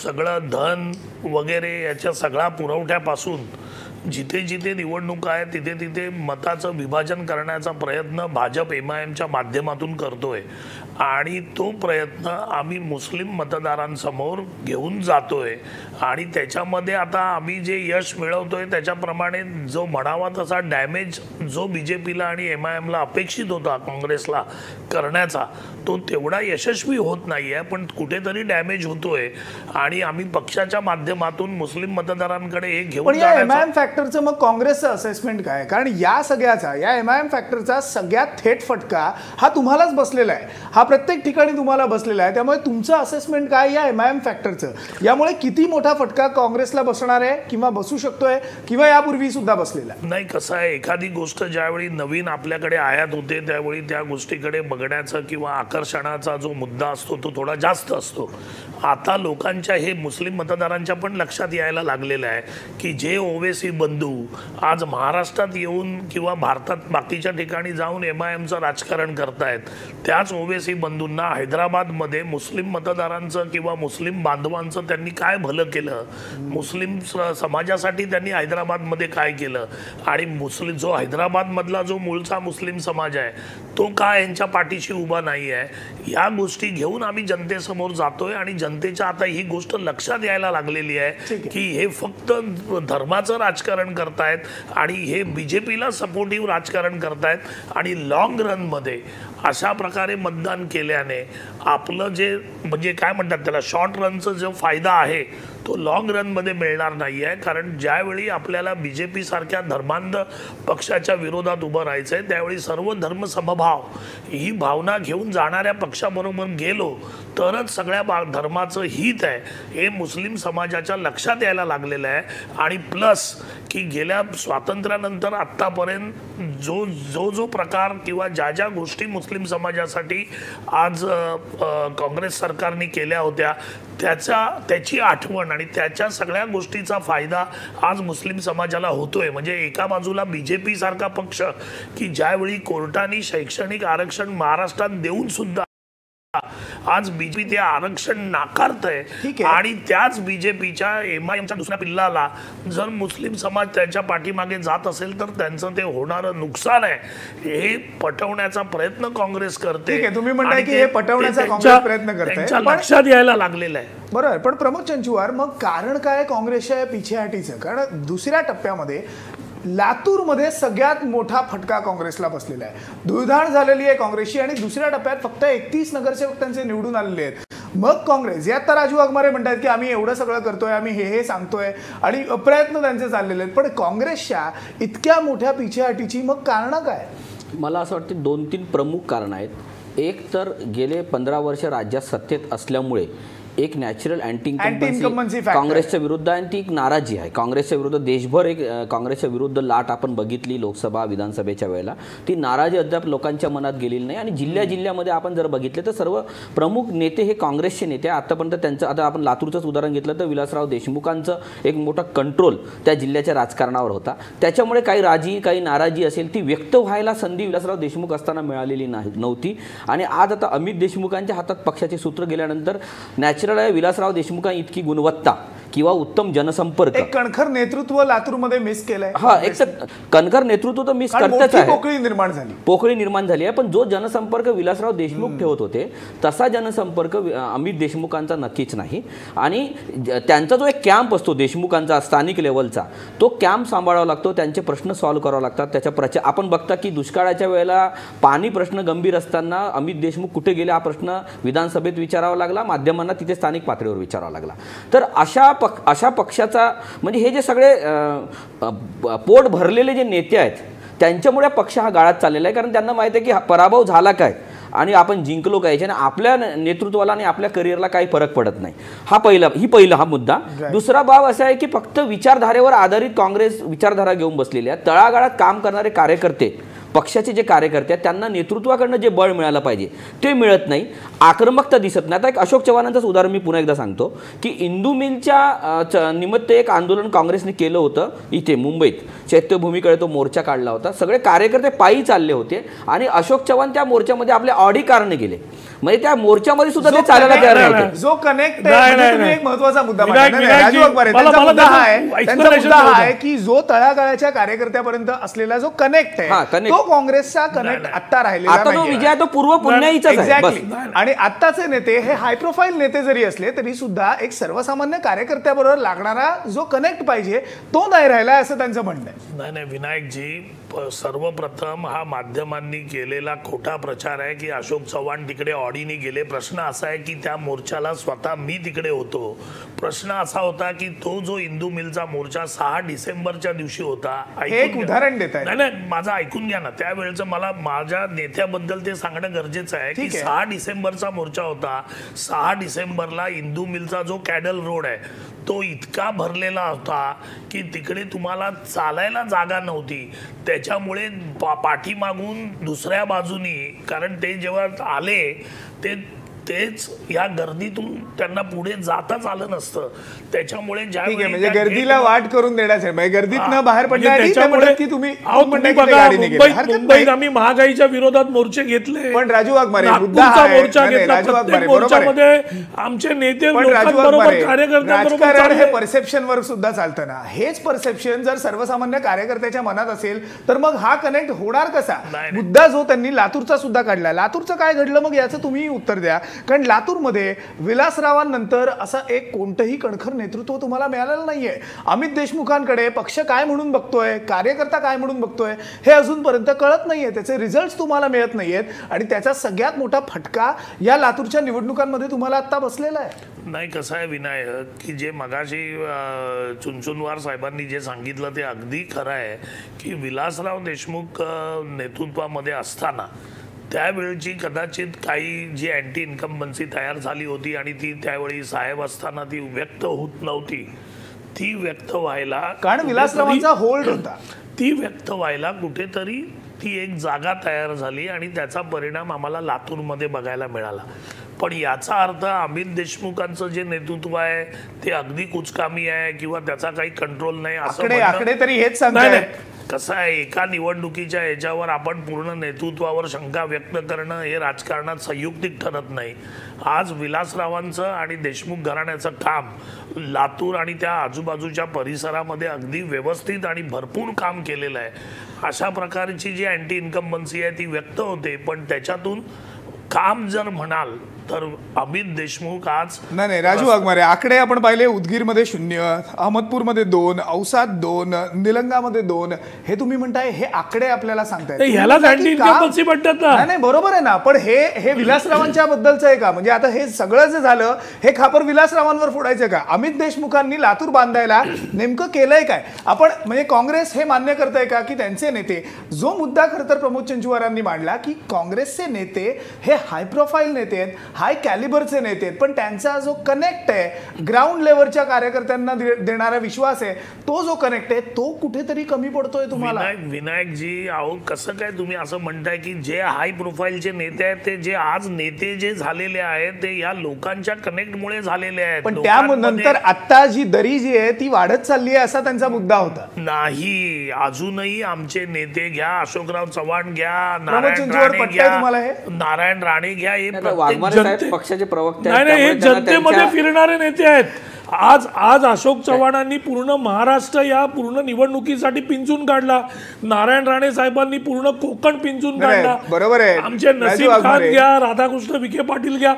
Speaker 3: सगळं धन वगैरे याच्या सगळ्या पुरवठ्यापासून जिथे जिथे निवडणुका आहेत तिथे तिथे मताचं विभाजन करण्याचा प्रयत्न भाजप MIMच्या माध्यमातून करतोय. आणि तो प्रयत्न आम्ही मुस्लिम मतदारांसमोर घेऊन जातोय. आणि त्याच्यामध्ये आता आम्ही जे यश मिळवतोय त्याच्याप्रमाणे जो म्हणावा तसा डॅमेज जो BJPला आणि MIMला अपेक्षित होता काँग्रेसला करण्याचा, तो तेवढा यशस्वी होत नाही आहे, पण कुठेतरी डॅमेज होतोय. आणि आम्ही पक्षाच्या माध्यमातून मुस्लिम मतदारांकडे हे घेऊन
Speaker 1: MIM फॅक्टरचं मग काँग्रेसचं असेसमेंट काय? कारण या सगळ्याचा, या MIM फॅक्टरचा सगळ्यात थेट फटका हा तुम्हालाच बसलेला आहे, हा प्रत्येक ठिकाणी तुम्हाला बसलेला आहे. त्यामुळे तुमचं असेसमेंट काय या MIM फॅक्टरचं? यामुळे किती मोठा फटका काँग्रेसला बसणार आहे किंवा बसू शकतोय किंवा यापूर्वी सुद्धा बसलेला
Speaker 3: नाही? कसं आहे, एखादी गोष्ट ज्यावेळी नवीन आपल्याकडे आयात होते त्यावेळी त्या गोष्टीकडे बघण्याचा किंवा आकर्षणाचा जो मुद्दा असतो तो थोडा जास्त असतो. आता लोकांच्या, हे मुस्लिम मतदारांच्या पण लक्षात यायला लागलेलं आहे की जे ओवेसी बंधू आज महाराष्ट्रात येऊन किंवा भारतात बाकीच्या ठिकाणी जाऊन MIMचं राजकारण करतायत, त्याच ओवेसी बंधूंना हैदराबादमध्ये मुस्लिम मतदारांचं किंवा मुस्लिम बांधवांचं त्यांनी काय भलं केलं, मुस्लिम समाजासाठी त्यांनी हैदराबादमध्ये काय केलं, आणि मुस्लिम जो हैदराबादमधला जो मूळचा मुस्लिम समाज आहे तो का यांच्या पाठीशी उभा नाही आहे, या गोष्टी घेऊन आम्ही जनतेसमोर जातोय. आणि जनतेच्या आता ही गोष्ट लक्षात यायला लागलेली आहे की हे फक्त धर्माचं राजकारण करतायत आणि हे BJPला सपोर्टिव्ह राजकारण करतायत. आणि लॉंग रनमध्ये अशा प्रकारे मतदान केल्याने आपलं जे म्हणजे काय म्हणतात त्याला, शॉर्ट रनचा जो फायदा आहे तो लॉंग रनमध्ये मिळणार नाही आहे. कारण ज्यावेळी आपल्याला BJP सारख्या धर्मांध पक्षाच्या विरोधात उभं राहायचं आहे त्यावेळी सर्व धर्म समभाव ही भावना घेऊन जाणाऱ्या पक्षाबरोबर गेलो तरच सगळ्या धर्माचं हित आहे हे मुस्लिम समाजाच्या लक्षात यायला लागलेलं आहे. आणि प्लस की गेल्या स्वातंत्र्यानंतर आत्तापर्यंत जो प्रकार किंवा ज्या गोष्टी मुस्लिम समाजासाठी आज काँग्रेस सरकारने केल्या होत्या त्याची आठवण आणि त्याच्या सगळ्या गोष्टीचा फायदा आज मुस्लिम समाजाला होतोय. म्हणजे एका बाजूला बीजेपी सारखा पक्ष की ज्यावेळी कोर्टाने शैक्षणिक आरक्षण महाराष्ट्रात देऊन सुद्धा आज बीजेपी ते आरक्षण नाकारतंय आणि त्याच बीजेपीच्या एमआयएमच्या दुसऱ्या पिल्लाला जर मुस्लिम समाज त्यांच्या पाठीमागे जात असेल तर त्यांचं ते होणारं नुकसान आहे हे पटवण्याचा प्रयत्न काँग्रेस करते.
Speaker 1: तुम्ही म्हणताय की हे पटवण्याचा काँग्रेस प्रयत्न करते,
Speaker 3: त्यांच्या लक्षात यायला लागलेलं आहे.
Speaker 1: बरोबर. पण प्रमोद चंचुवार, मग कारण काय काँग्रेसच्या पिछेहाटीचं? कारण दुसऱ्या टप्प्यामध्ये लातूरमध्ये सगळ्यात मोठा फटका काँग्रेसला बसलेला आहे. धुळधाण झालेली आहे काँग्रेसची आणि दुसऱ्या टप्प्यात फक्त 31 नगरसेवक त्यांचे निवडून आलेले आहेत. मग काँग्रेस यात तर राजू वाघमारे म्हणतात की आम्ही एवढं सगळं करतोय, आम्ही हे सांगतोय आणि प्रयत्न त्यांचे चाललेले आहेत. पण काँग्रेसच्या इतक्या मोठ्या पिछेहाटीची मग कारणं काय?
Speaker 4: मला असं वाटतं 2-3 प्रमुख कारणं आहेत. एक तर गेले 15 वर्ष राज्यात सत्तेत असल्यामुळे एक नॅचरल अँटी इन्कम्बन्सी काँग्रेसच्या विरुद्ध आणि ती एक नाराजी आहे काँग्रेसच्या विरुद्ध. देशभर एक काँग्रेसच्या विरुद्ध लाट आपण बघितली लोकसभा विधानसभेच्या वेळेला. ती नाराजी अद्याप लोकांच्या मनात गेलेली नाही आणि जिल्ह्यामध्ये आपण जर बघितले तर सर्व प्रमुख नेते हे काँग्रेसचे नेते आतापर्यंत. त्यांचं आता आपण लातूरचंच उदाहरण घेतलं तर विलासराव देशमुखांचं एक मोठा कंट्रोल त्या जिल्ह्याच्या राजकारणावर होता. त्याच्यामुळे काही नाराजी असेल ती व्यक्त व्हायला संधी विलासराव देशमुख असताना मिळालेली नव्हती. आणि आज आता अमित देशमुखांच्या हातात पक्षाचे सूत्र गेल्यानंतर विलासराव देशमुख इतकी गुणवत्ता किंवा उत्तम जनसंपर्क,
Speaker 1: एक कणखर नेतृत्व लातूरमध्ये मिस केलंय.
Speaker 4: एक तर कणखर नेतृत्व तर मिस करतच आहे, पोकळी निर्माण झाली आहे. पण जो जनसंपर्क विलासराव देशमुख ठेवत होते तसा जनसंपर्क अमित देशमुखांचा नक्कीच नाही. आणि त्यांचा जो एक कॅम्प असतो देशमुखांचा स्थानिक लेवलचा, तो कॅम्प सांभाळावा लागतो, त्यांचे प्रश्न सॉल्व्ह करावे लागतात. त्याच्या आपण बघता की दुष्काळाच्या वेळेला पाणी प्रश्न गंभीर असताना अमित देशमुख कुठे गेले हा प्रश्न विधानसभेत विचारावा लागला, माध्यमांना तिथे स्थानिक पातळीवर विचारावा लागला. तर अशा पक्षाचा म्हणजे हे जे सगळे पोट भरलेले जे नेते आहेत त्यांच्यामुळे पक्ष हा गाळात चाललेला आहे. कारण त्यांना माहिती आहे की पराभव झाला काय आणि आपण जिंकलो काय याच्याने आपल्या नेतृत्वाला आणि आपल्या करिअरला काही फरक पडत नाही. पहिला मुद्दा. दुसरा बाब असा आहे की फक्त विचारधारेवर आधारित काँग्रेस विचारधारा घेऊन बसलेली आहे. तळागाळात काम करणारे कार्यकर्ते, पक्षाचे जे कार्यकर्ते आहेत त्यांना नेतृत्वाकडनं जे बळ मिळालं पाहिजे ते मिळत नाही, आक्रमकता दिसत नाही. आता एक अशोक चव्हाणांचंच उदाहरण मी पुन्हा एकदा सांगतो की इंदू मिलच्या निमित्त एक आंदोलन काँग्रेसने केलं होतं इथे मुंबईत. चैत्यभूमीकडे तो मोर्चा काढला होता, सगळे कार्यकर्ते पायी चालले होते आणि अशोक चव्हाण त्या मोर्चामध्ये आपल्या ऑडी कारने गेले. म्हणजे त्या मोर्चामध्ये सुद्धा ते चालायला तयार नव्हते.
Speaker 1: जो कनेक्ट एक महत्वाचा मुद्दा राजू वाघमारे त्यांचा मुद्दा आहे की जो तळागाळाच्या कार्यकर्त्यापर्यंत असलेला जो कनेक्ट आहे तो काँग्रेसचा कनेक्ट आता राहिलेला
Speaker 4: आता तो विजय तो पूर्व पुण्याईचाच आहे.
Speaker 1: आणि आत्ताचे नेते हे हाय प्रोफाईल नेते जरी असले तरी सुद्धा एक सर्वसामान्य कार्यकर्त्याबरोबर लागणारा जो कनेक्ट पाहिजे तो नाही राहिला असं त्यांचं म्हणणं आहे.
Speaker 3: नाही विनायकजी, सर्वप्रथम हा माध्यमांनी केलेला खोटा प्रचार आहे की अशोक चव्हाण तिकडे ऑडीने गेले. प्रश्न असा आहे की त्या मोर्चाला स्वतः मी तिकडे होतो. प्रश्न असा होता की तो जो इंदू मिलचा मोर्चा 6 डिसेंबरच्या दिवशी होता.
Speaker 1: एक उदाहरण देत आहे.
Speaker 3: नाही माझं ऐकून घ्या ना. त्यावेळेचं मला माझ्या नेत्याबद्दल ते सांगणं गरजेचं आहे की 6 डिसेंबरचा मोर्चा होता. 6 डिसेंबरला इंदू मिलचा जो कॅडल रोड आहे तो इतका भरलेला होता की तिकडे तुम्हाला चालायला जागा नव्हती. त्याच्यामुळे पाठीमागून दुसऱ्या बाजूनी, कारण ते जेव्हा आले तेच या गर्दीतून त्यांना पुढे जाताच आलं नसतं. त्याच्यामुळे
Speaker 1: म्हणजे गर्दीला वाट करून देण्याचे गर्दीत न बाहेर
Speaker 3: मुंबईत आम्ही महागाईच्या विरोधात मोर्चे घेतले.
Speaker 1: पण राजू वाघमारे
Speaker 3: मोर्चा घेतला. मोर्चामध्ये आमचे नेते
Speaker 1: राजकारण हे परसेप्शनवर सुद्धा चालतं ना. हेच परसेप्शन जर सर्वसामान्य कार्यकर्त्याच्या मनात असेल तर मग हा कनेक्ट होणार कसा? मुद्दा जो त्यांनी लातूरचा सुद्धा काढला. लातूरचं काय घडलं मग याचं तुम्ही उत्तर द्या. कारण लातूरमध्ये विलासरावांनंतर असं एक कोणतंही कणखर नेतृत्व तुम्हाला मिळालेलं नाहीये. अमित देशमुखांकडे पक्ष काय म्हणून बघतोय, कार्यकर्ता काय म्हणून बघतोय हे अजूनपर्यंत कळत नाहीये. त्याचे रिझल्ट तुम्हाला मिळत नाहीयेत आणि त्याचा सगळ्यात मोठा फटका या लातूरच्या निवडणुकांमध्ये तुम्हाला आता बसलेला आहे.
Speaker 3: नाही कसं आहे विनायक की जे मगाशी चुनचुनवार साहेबांनी जे सांगितलं ते अगदी खरं आहे की विलासराव देशमुख नेतृत्वामध्ये असताना त्यावेळची कदाचित काही जी अँटी इन्कम्बन्सी तयार झाली होती आणि ती त्यावेळी साहेब असताना ती व्यक्त होत नव्हती. ती व्यक्त व्हायला
Speaker 1: कारण विलासरावांचा होल्ड होता.
Speaker 3: ती व्यक्त व्हायला कुठेतरी ती एक जागा तयार झाली आणि त्याचा परिणाम आम्हाला लातूरमध्ये बघायला मिळाला. पण याचा अर्थ अमित देशमुखांचं जे नेतृत्व आहे ते अगदी कुचकामी आहे किंवा त्याचा काही कंट्रोल नाही असं
Speaker 1: आकडे तरी हेच
Speaker 3: नाही,
Speaker 1: सांगताय.
Speaker 3: नाही. कसं आहे, एका निवडणुकीच्या याच्यावर आपण पूर्ण नेतृत्वावर शंका व्यक्त करणं हे राजकारणात संयुक्तिक ठरत नाही. आज विलासरावांचं आणि देशमुख घराण्याचं काम लातूर आणि त्या आजूबाजूच्या परिसरामध्ये अगदी व्यवस्थित आणि भरपूर काम केलेलं आहे. अशा प्रकारची जी अँटी इन्कम्बन्सी आहे ती व्यक्त होते, पण त्याच्यातून काम जर म्हणाल तर अमित देशमुख आज
Speaker 1: नाही राजू वाघमारे, आकडे आपण पाहिले. उदगीरमध्ये 0, अहमदपूरमध्ये 2, औसात 2, निलंगामध्ये 2. हे तुम्ही म्हणताय हे आकडे आपल्याला सांगतायत.
Speaker 6: ह्यालाच अँटी इन्कम्बन्सी म्हणतात ना.
Speaker 1: नाही बरोबर आहे ना, पण हे विलासरावांच्या बद्दलचं आहे का? म्हणजे आता हे सगळं जे झालं हे खापर विलासरावांवर फोडायचं का? अमित देशमुखांनी लातूर बांधायला नेमकं केलंय काय? आपण म्हणजे काँग्रेस हे मान्य करताय का की त्यांचे नेते, जो मुद्दा खरं तर प्रमोद चंचुवारांनी मांडला की काँग्रेसचे नेते हे हाय प्रोफाईल नेते आहेत, हाय कॅलिबरचे नेते आहेत, पण त्यांचा जो कनेक्ट आहे, ग्राउंड लेवलच्या कार्यकर्त्यांना देणारा विश्वास आहे, तो जो कनेक्ट आहे तो कुठेतरी कमी पडतोय तुम्हाला.
Speaker 3: विनायकजी, अहो कसं काय तुम्ही असं म्हणताय की जे हाय प्रोफाईलचे नेते आहेत ते जे आज नेते जे झालेले आहेत ते या लोकांच्या कनेक्टमुळे झालेले आहेत.
Speaker 1: पण त्यानंतर आता जी दरी जी आहे ती वाढत चालली आहे असा त्यांचा मुद्दा होता.
Speaker 3: नाही, अजूनही आमचे नेते घ्या, अशोकराव चव्हाण घ्या,
Speaker 1: प्रमोद चंचुवार पटतंय तुम्हाला हे?
Speaker 3: नारायण राणे घ्या, हे
Speaker 4: वाघमारे साहेब पक्षाचे प्रवक्ते आहेत,
Speaker 6: नाही, हे
Speaker 4: त्यामुळे त्यांना
Speaker 6: जनतेमध्ये
Speaker 4: त्यांच्या-
Speaker 6: फिरणारे नेते आहेत. आज अशोक चव्हाणांनी पूर्ण महाराष्ट्र या पूर्ण निवडणुकीसाठी पिंजून काढला. नारायण राणे साहेबांनी पूर्ण कोकण पिंजून
Speaker 1: नाही,
Speaker 6: काढला.
Speaker 1: बरोबर आहे.
Speaker 6: आमचे
Speaker 1: राजू
Speaker 6: नसीम खान
Speaker 1: वाघमारे.
Speaker 6: घ्या, राधाकृष्ण विखे पाटील घ्या,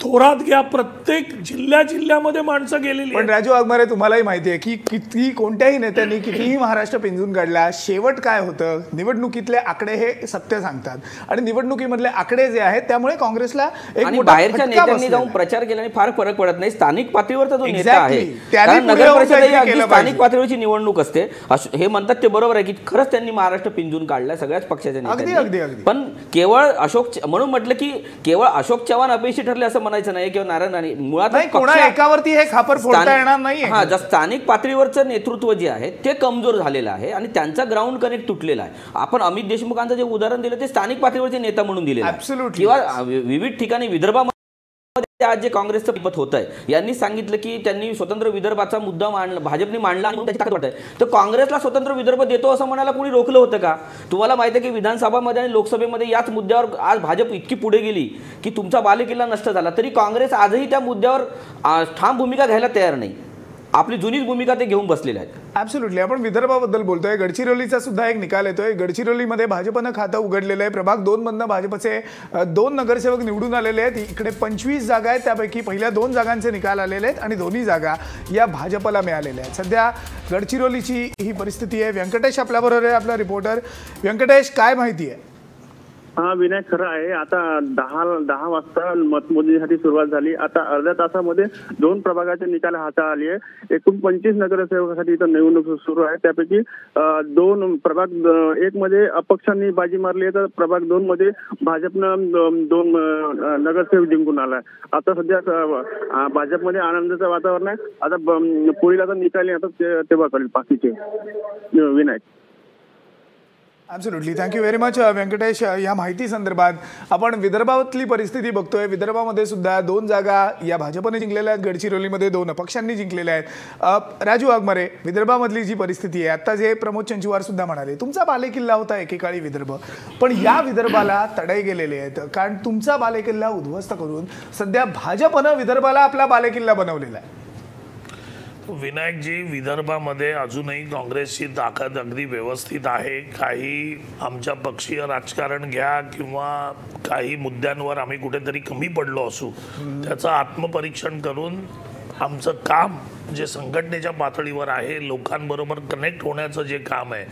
Speaker 6: थोरात घ्या, प्रत्येक जिल्ह्यामध्ये माणसं गेलेली
Speaker 1: पण
Speaker 6: आहेत.
Speaker 1: राजू वाघमारे, तुम्हालाही माहिती आहे की किती कोणत्याही नेत्यांनी कितीही महाराष्ट्र पिंजून काढला, शेवट काय होतं? निवडणुकीतले आकडे हे सत्य सांगतात आणि निवडणुकीमधले आकडे जे आहेत त्यामुळे काँग्रेसला एक
Speaker 4: आणि
Speaker 1: मोठा
Speaker 4: बाहेरच्या
Speaker 1: फटका
Speaker 4: नेत्यांनी
Speaker 1: बसलेला
Speaker 4: जाऊन
Speaker 1: आहे.
Speaker 4: प्रचार केल्याने फार फरक पडत नाही. स्थानिक पातळीवरचा जो नेता
Speaker 1: Exactly.
Speaker 4: आहे,
Speaker 1: त्यांनी
Speaker 4: कारण
Speaker 1: पुढे
Speaker 4: नगर
Speaker 1: होऊन
Speaker 4: परिषद
Speaker 1: काहीतरी
Speaker 4: ही अगदी
Speaker 1: केलं
Speaker 4: स्थानिक
Speaker 1: पाहिजे.
Speaker 4: पातळीवरची निवडणूक असते. हे म्हणतात ते बरोबर आहे की खरंच त्यांनी महाराष्ट्र पिंजून काढलाय सगळ्याच पक्षाच्या
Speaker 1: अगदी.
Speaker 4: नेत्यांनी. पण केवळ म्हणून म्हटलं की केवळ अशोक चव्हाण अपयशी ठरले असं म्हणायचं नाही किंवा नारायण राणे. मुळात
Speaker 1: नाही, कोणा एकावरती हे खापर फोडता येणार नाहीये.
Speaker 4: हा, स्थानिक पातळीवरचं नेतृत्व जे आहे ते कमजोर झालेलं आहे आणि त्यांचा ग्राउंड कनेक्ट तुटलेला आहे. आपण अमित देशमुखांचं जे उदाहरण दिलं ते स्थानिक पातळीवरचे नेता म्हणून दिलेलं आहे.
Speaker 1: Absolutely.
Speaker 4: किंवा विविध ठिकाणी विदर्भामध्ये आज जे काँग्रेसचं पत होत आहे, यांनी सांगितलं की त्यांनी स्वतंत्र विदर्भाचा मुद्दा मांडला, भाजपने मांडला आणि त्याची ताकद वाटत आहे. तर काँग्रेसला स्वतंत्र विदर्भ देतो असं म्हणायला कोणी रोखलं होतं का? तुम्हाला माहिती आहे की विधानसभामध्ये आणि लोकसभेमध्ये याच मुद्द्यावर आज भाजप इतकी पुढे गेली की तुमचा बालेकिल्ला नष्ट झाला, तरी काँग्रेस आजही त्या मुद्द्यावर ठाम भूमिका घ्यायला तयार नाही. आपली जुनीच भूमिका ते घेऊन बसलेले आहेत.
Speaker 1: ॲब्सोल्युटली. आपण विदर्भाबद्दल बोलतोय. गडचिरोलीचा सुद्धा एक निकाल येतोय. गडचिरोलीमध्ये भाजपनं खातं उघडलेलं आहे. प्रभाग 2 मधनं भाजपचे 2 नगरसेवक निवडून आलेले आहेत. इकडे 25 जागा आहेत, त्यापैकी पहिल्या 2 जागांचे निकाल आलेले आहेत आणि दोन्ही जागा या भाजपला मिळालेल्या आहेत. सध्या गडचिरोलीची ही परिस्थिती आहे. व्यंकटेश आपल्याबरोबर आहे, आपला रिपोर्टर. व्यंकटेश, काय माहिती आहे?
Speaker 7: हा विनायक, खरं आहे. आता 10 वाजता मतमोजणीसाठी सुरुवात झाली. आता अर्ध्या तासामध्ये 2 प्रभागाचे निकाल हातात आले आहे. एकूण 25 नगरसेवकासाठी इथं निवडणूक सुरू आहे. त्यापैकी 2 प्रभाग 1 मध्ये अपक्षांनी बाजी मारली आहे, तर प्रभाग 2 मध्ये भाजपनं 2 नगरसेवक जिंकून आलाय. आता सध्या भाजपमध्ये आनंदाचं वातावरण आहे. आता पुढील आता निकाल आता तेव्हा कळेल बाकीचे. Vinayak.
Speaker 1: Absolutely. Thank you very much Venkatesh. या माहिती संदर्भात आपण विदर्भातली परिस्थिती बघतोय. विदर्भामध्ये सुद्धा 2 जागा या भाजपने जिंकलेल्या आहेत, गडचिरोलीमध्ये 2 अपक्षांनी जिंकलेल्या आहेत. राजू वाघमारे, विदर्भामधली जी परिस्थिती आहे, आता जे प्रमोद चंचुवार सुद्धा म्हणाले, तुमचा बालेकिल्ला होता एकेकाळी विदर्भ, पण या विदर्भाला तडे गेलेले आहेत कारण तुमचा बालेकिल्ला उद्ध्वस्त करून सध्या भाजपनं विदर्भाला आपला बालेकिल्ला बनवलेला आहे.
Speaker 3: विनायकजी, विदर्भामध्ये अजूनही काँग्रेसची ताकद अगदी व्यवस्थित आहे. काही आमच्या पक्षीय राजकारण घ्या किंवा काही मुद्द्यांवर आम्ही कुठेतरी कमी पडलो असू, त्याचं आत्मपरीक्षण करून आमचं काम जे संघटनेच्या पातळीवर आहे, लोकांबरोबर कनेक्ट होण्याचं जे काम आहे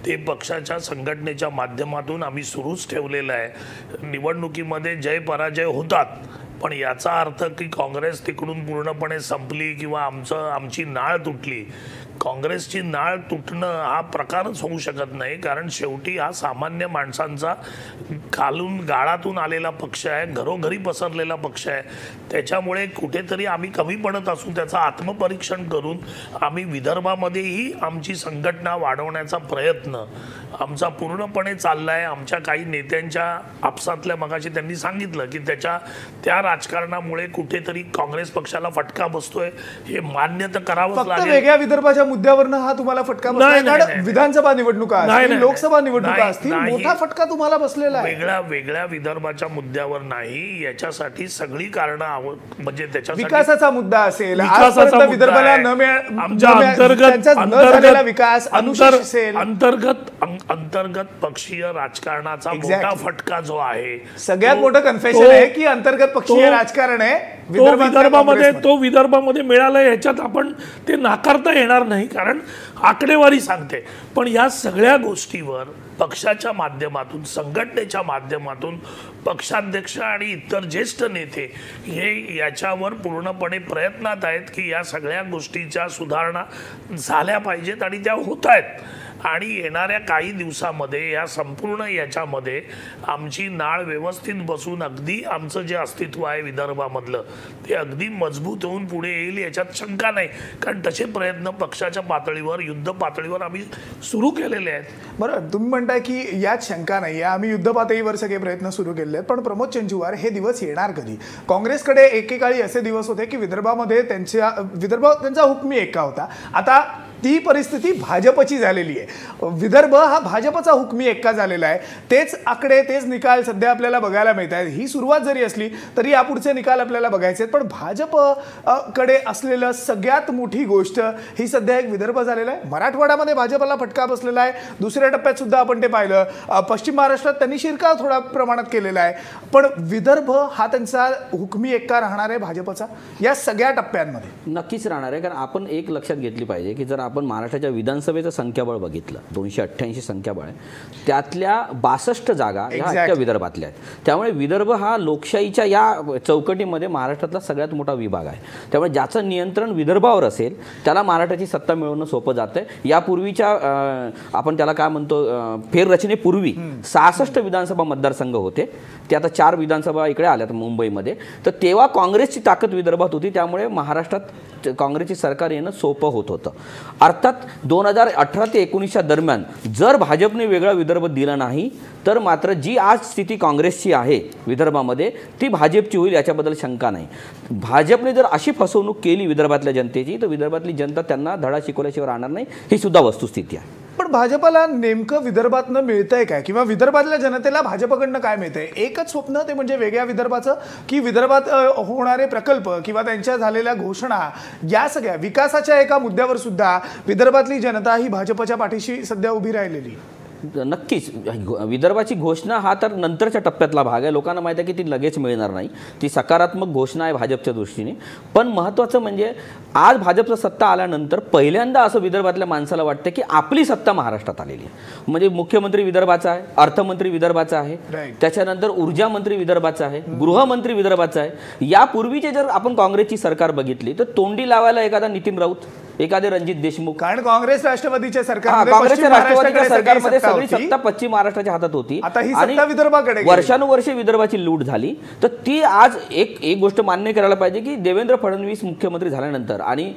Speaker 3: ते पक्षाच्या संघटनेच्या माध्यमातून आम्ही सुरूच ठेवलेलं आहे. निवडणुकीमध्ये जय पराजय होतात, पण याचा अर्थ की काँग्रेस तिकडून पूर्णपणे संपली किंवा आमची नाळ तुटली. काँग्रेसची नाळ तुटणं हा प्रकारच होऊ शकत नाही, कारण शेवटी हा सामान्य माणसांचा खालून गाळातून आलेला पक्ष आहे, घरोघरी पसरलेला पक्ष आहे. त्याच्यामुळे कुठेतरी आम्ही कमी पडत असू त्याचं आत्मपरीक्षण करून आम्ही विदर्भामध्येही आमची संघटना वाढवण्याचा प्रयत्न आमचा पूर्णपणे चालला आहे. आमच्या काही नेत्यांच्या आपसातल्या, मगाशी त्यांनी सांगितलं की त्या राजकारणामुळे कुठेतरी काँग्रेस पक्षाला फटका बसतोय हे मान्य तर करावंच
Speaker 1: फक्त
Speaker 3: लागेल.
Speaker 1: वेगळ्या विदर्भाच्या मुद्द्यावरनं हा तुम्हाला फटका बसलाय?
Speaker 3: नाही,
Speaker 1: कारण विधानसभा निवडणुका
Speaker 3: नाही,
Speaker 1: असतील,
Speaker 3: नाही,
Speaker 1: लोकसभा निवडणुका
Speaker 3: नाही,
Speaker 1: असतील,
Speaker 3: नाही.
Speaker 1: मोठा फटका तुम्हाला बसलेला आहे.
Speaker 3: वेगळ्या विदर्भाच्या मुद्द्यावर नाही, याच्यासाठी सगळी कारणं म्हणजे त्याच्यासाठी
Speaker 1: विकासाचा मुद्दा असेल,
Speaker 3: विकासाचा
Speaker 1: आजपर्यंत
Speaker 3: मुद्दा
Speaker 1: विदर्भाला
Speaker 3: आहे.
Speaker 1: न मिळ-
Speaker 3: आमच्या
Speaker 1: न मिळ- त्यांचा न झालेला विकास अनुशेष असेल.
Speaker 3: अंतर्गत पक्षीय राजकारणाचा
Speaker 1: Exactly.
Speaker 3: मोठा फटका जो आहे
Speaker 1: सगळ्यात
Speaker 3: तो-
Speaker 1: मोठं कन्फेशन
Speaker 3: तो-
Speaker 1: आहे की अंतर्गत पक्षीय
Speaker 3: तो-
Speaker 1: राजकारण आहे
Speaker 6: तो विदर्भामध्ये मिळालं, याच्यात आपण ते नाकारता येणार नाही, कारण आकडेवारी सांगते. पण या सगळ्या गोष्टीवर पक्षाच्या माध्यमातून, संघटनेच्या माध्यमातून पक्षाध्यक्ष आणि इतर ज्येष्ठ नेते हे याच्यावर पूर्णपणे प्रयत्नात आहेत की या सगळ्या गोष्टीच्या सुधारणा झाल्या पाहिजेत आणि त्या होत आहेत. आणि येणाऱ्या काही दिवसामध्ये या संपूर्ण याच्यामध्ये आमची नाळ व्यवस्थित बसून अगदी आमचं जे अस्तित्व आहे विदर्भामधलं ते अगदी मजबूत होऊन पुढे येईल, याच्यात शंका नाही. कारण तसे प्रयत्न पक्षाच्या पातळीवर, युद्ध पातळीवर आम्ही सुरू केलेले आहेत.
Speaker 1: बरं, तुम्ही म्हणताय की यात शंका नाही, आम्ही युद्ध पातळीवर सगळे प्रयत्न सुरू केले आहेत. पण प्रमोद चंचुवार, हे दिवस येणार कधी? काँग्रेसकडे एकेकाळी असे दिवस होते की विदर्भामध्ये त्यांचा हुकमी एक्का होता. आता ती परिस्थिती भाजपची झालेली आहे. विदर्भ हा भाजपचा हुकमी एक्का झालेला आहे. तेच आकडे, तेच निकाल सध्या आपल्याला बघायला मिळत आहेत. ही सुरुवात जरी असली तरी यापुढचे निकाल आपल्याला बघायचे आहेत. पण भाजप कडे असलेलं सगळ्यात मोठी गोष्ट ही सध्या एक विदर्भ झालेला आहे. मराठवाड्यामध्ये भाजपला फटका बसलेला आहे. दुसऱ्या टप्प्यात सुद्धा आपण ते पाहिलं. पश्चिम महाराष्ट्रात त्यांनी शिरकाव थोड्या प्रमाणात केलेला आहे. पण विदर्भ हा त्यांचा हुकमी एक्का राहणार आहे भाजपचा या सगळ्या टप्प्यांमध्ये?
Speaker 4: नक्कीच राहणार आहे. कारण आपण एक लक्षात घेतली पाहिजे की जर आपण महाराष्ट्राच्या विधानसभेचं संख्याबळ बघितलं, 288 संख्याबळ आहे, त्यातल्या 62 जागा ह्या अख्ख्या विदर्भातल्या आहेत. त्यामुळे विदर्भ हा लोकशाहीच्या या चौकटीमध्ये महाराष्ट्रातला सगळ्यात मोठा विभाग आहे. त्यामुळे ज्याचं नियंत्रण विदर्भावर असेल त्याला महाराष्ट्राची सत्ता मिळवणं सोपं जातं आहे. यापूर्वीच्या आपण त्याला काय म्हणतो, फेररचनेपूर्वी 66 विधानसभा मतदारसंघ होते, ते आता 4 विधानसभा इकडे आल्यात मुंबईमध्ये. तर तेव्हा काँग्रेसची ताकद विदर्भात होती, त्यामुळे महाराष्ट्रात काँग्रेसची सरकार येणं सोपं होत होतं. अर्थात 2018 ते 19च्या दरम्यान जर भाजपने वेगळा विदर्भ दिला नाही तर मात्र जी आज स्थिती काँग्रेसची आहे विदर्भामध्ये ती भाजपची होईल, याच्याबद्दल शंका नाही. भाजपने जर अशी फसवणूक केली विदर्भातल्या जनतेची तर विदर्भातली जनता त्यांना धडा शिकवल्याशिवाय राहणार नाही, ही सुद्धा वस्तुस्थिती आहे.
Speaker 1: पण भाजपला नेमकं विदर्भातनं मिळतंय काय, किंवा विदर्भातल्या जनतेला भाजपकडनं काय मिळतंय? एकच स्वप्न, ते म्हणजे वेगळ्या विदर्भाचं, की विदर्भात होणारे प्रकल्प किंवा त्यांच्या झालेल्या घोषणा या सगळ्या विकासाच्या एका मुद्द्यावर सुद्धा विदर्भातली जनता ही भाजपच्या पाठीशी सध्या उभी राहिलेली?
Speaker 4: नक्कीच विदर्भाची घोषणा हा तर नंतरच्या टप्प्यातला भाग आहे. लोकांना माहिती आहे की ती लगेच मिळणार नाही, ती सकारात्मक घोषणा आहे भाजपच्या दृष्टीने. पण महत्त्वाचं म्हणजे आज भाजपचं सत्ता आल्यानंतर पहिल्यांदा असं विदर्भातल्या माणसाला वाटतं की आपली सत्ता महाराष्ट्रात आलेली आहे. म्हणजे मुख्यमंत्री विदर्भाचा आहे, अर्थमंत्री विदर्भाचा आहे, त्याच्यानंतर ऊर्जा मंत्री विदर्भाचा आहे, गृहमंत्री विदर्भाचा आहे. यापूर्वीचे जर आपण काँग्रेसची सरकार बघितली तर तोंडी लावायला एखादा नितीन राऊत, एखादे रणजित देशमुख,
Speaker 1: कारण काँग्रेस राष्ट्रवादीच्या
Speaker 4: सरकारमध्ये सगळी सत्ता पश्चिम महाराष्ट्राच्या हातात होती.
Speaker 1: आता ही सत्ता विदर्भाकडे
Speaker 4: वर्षानुवर्षे विदर्भाची लूट झाली. तर ती आज एक गोष्ट मान्य करायला पाहिजे की देवेंद्र फडणवीस मुख्यमंत्री झाल्यानंतर आणि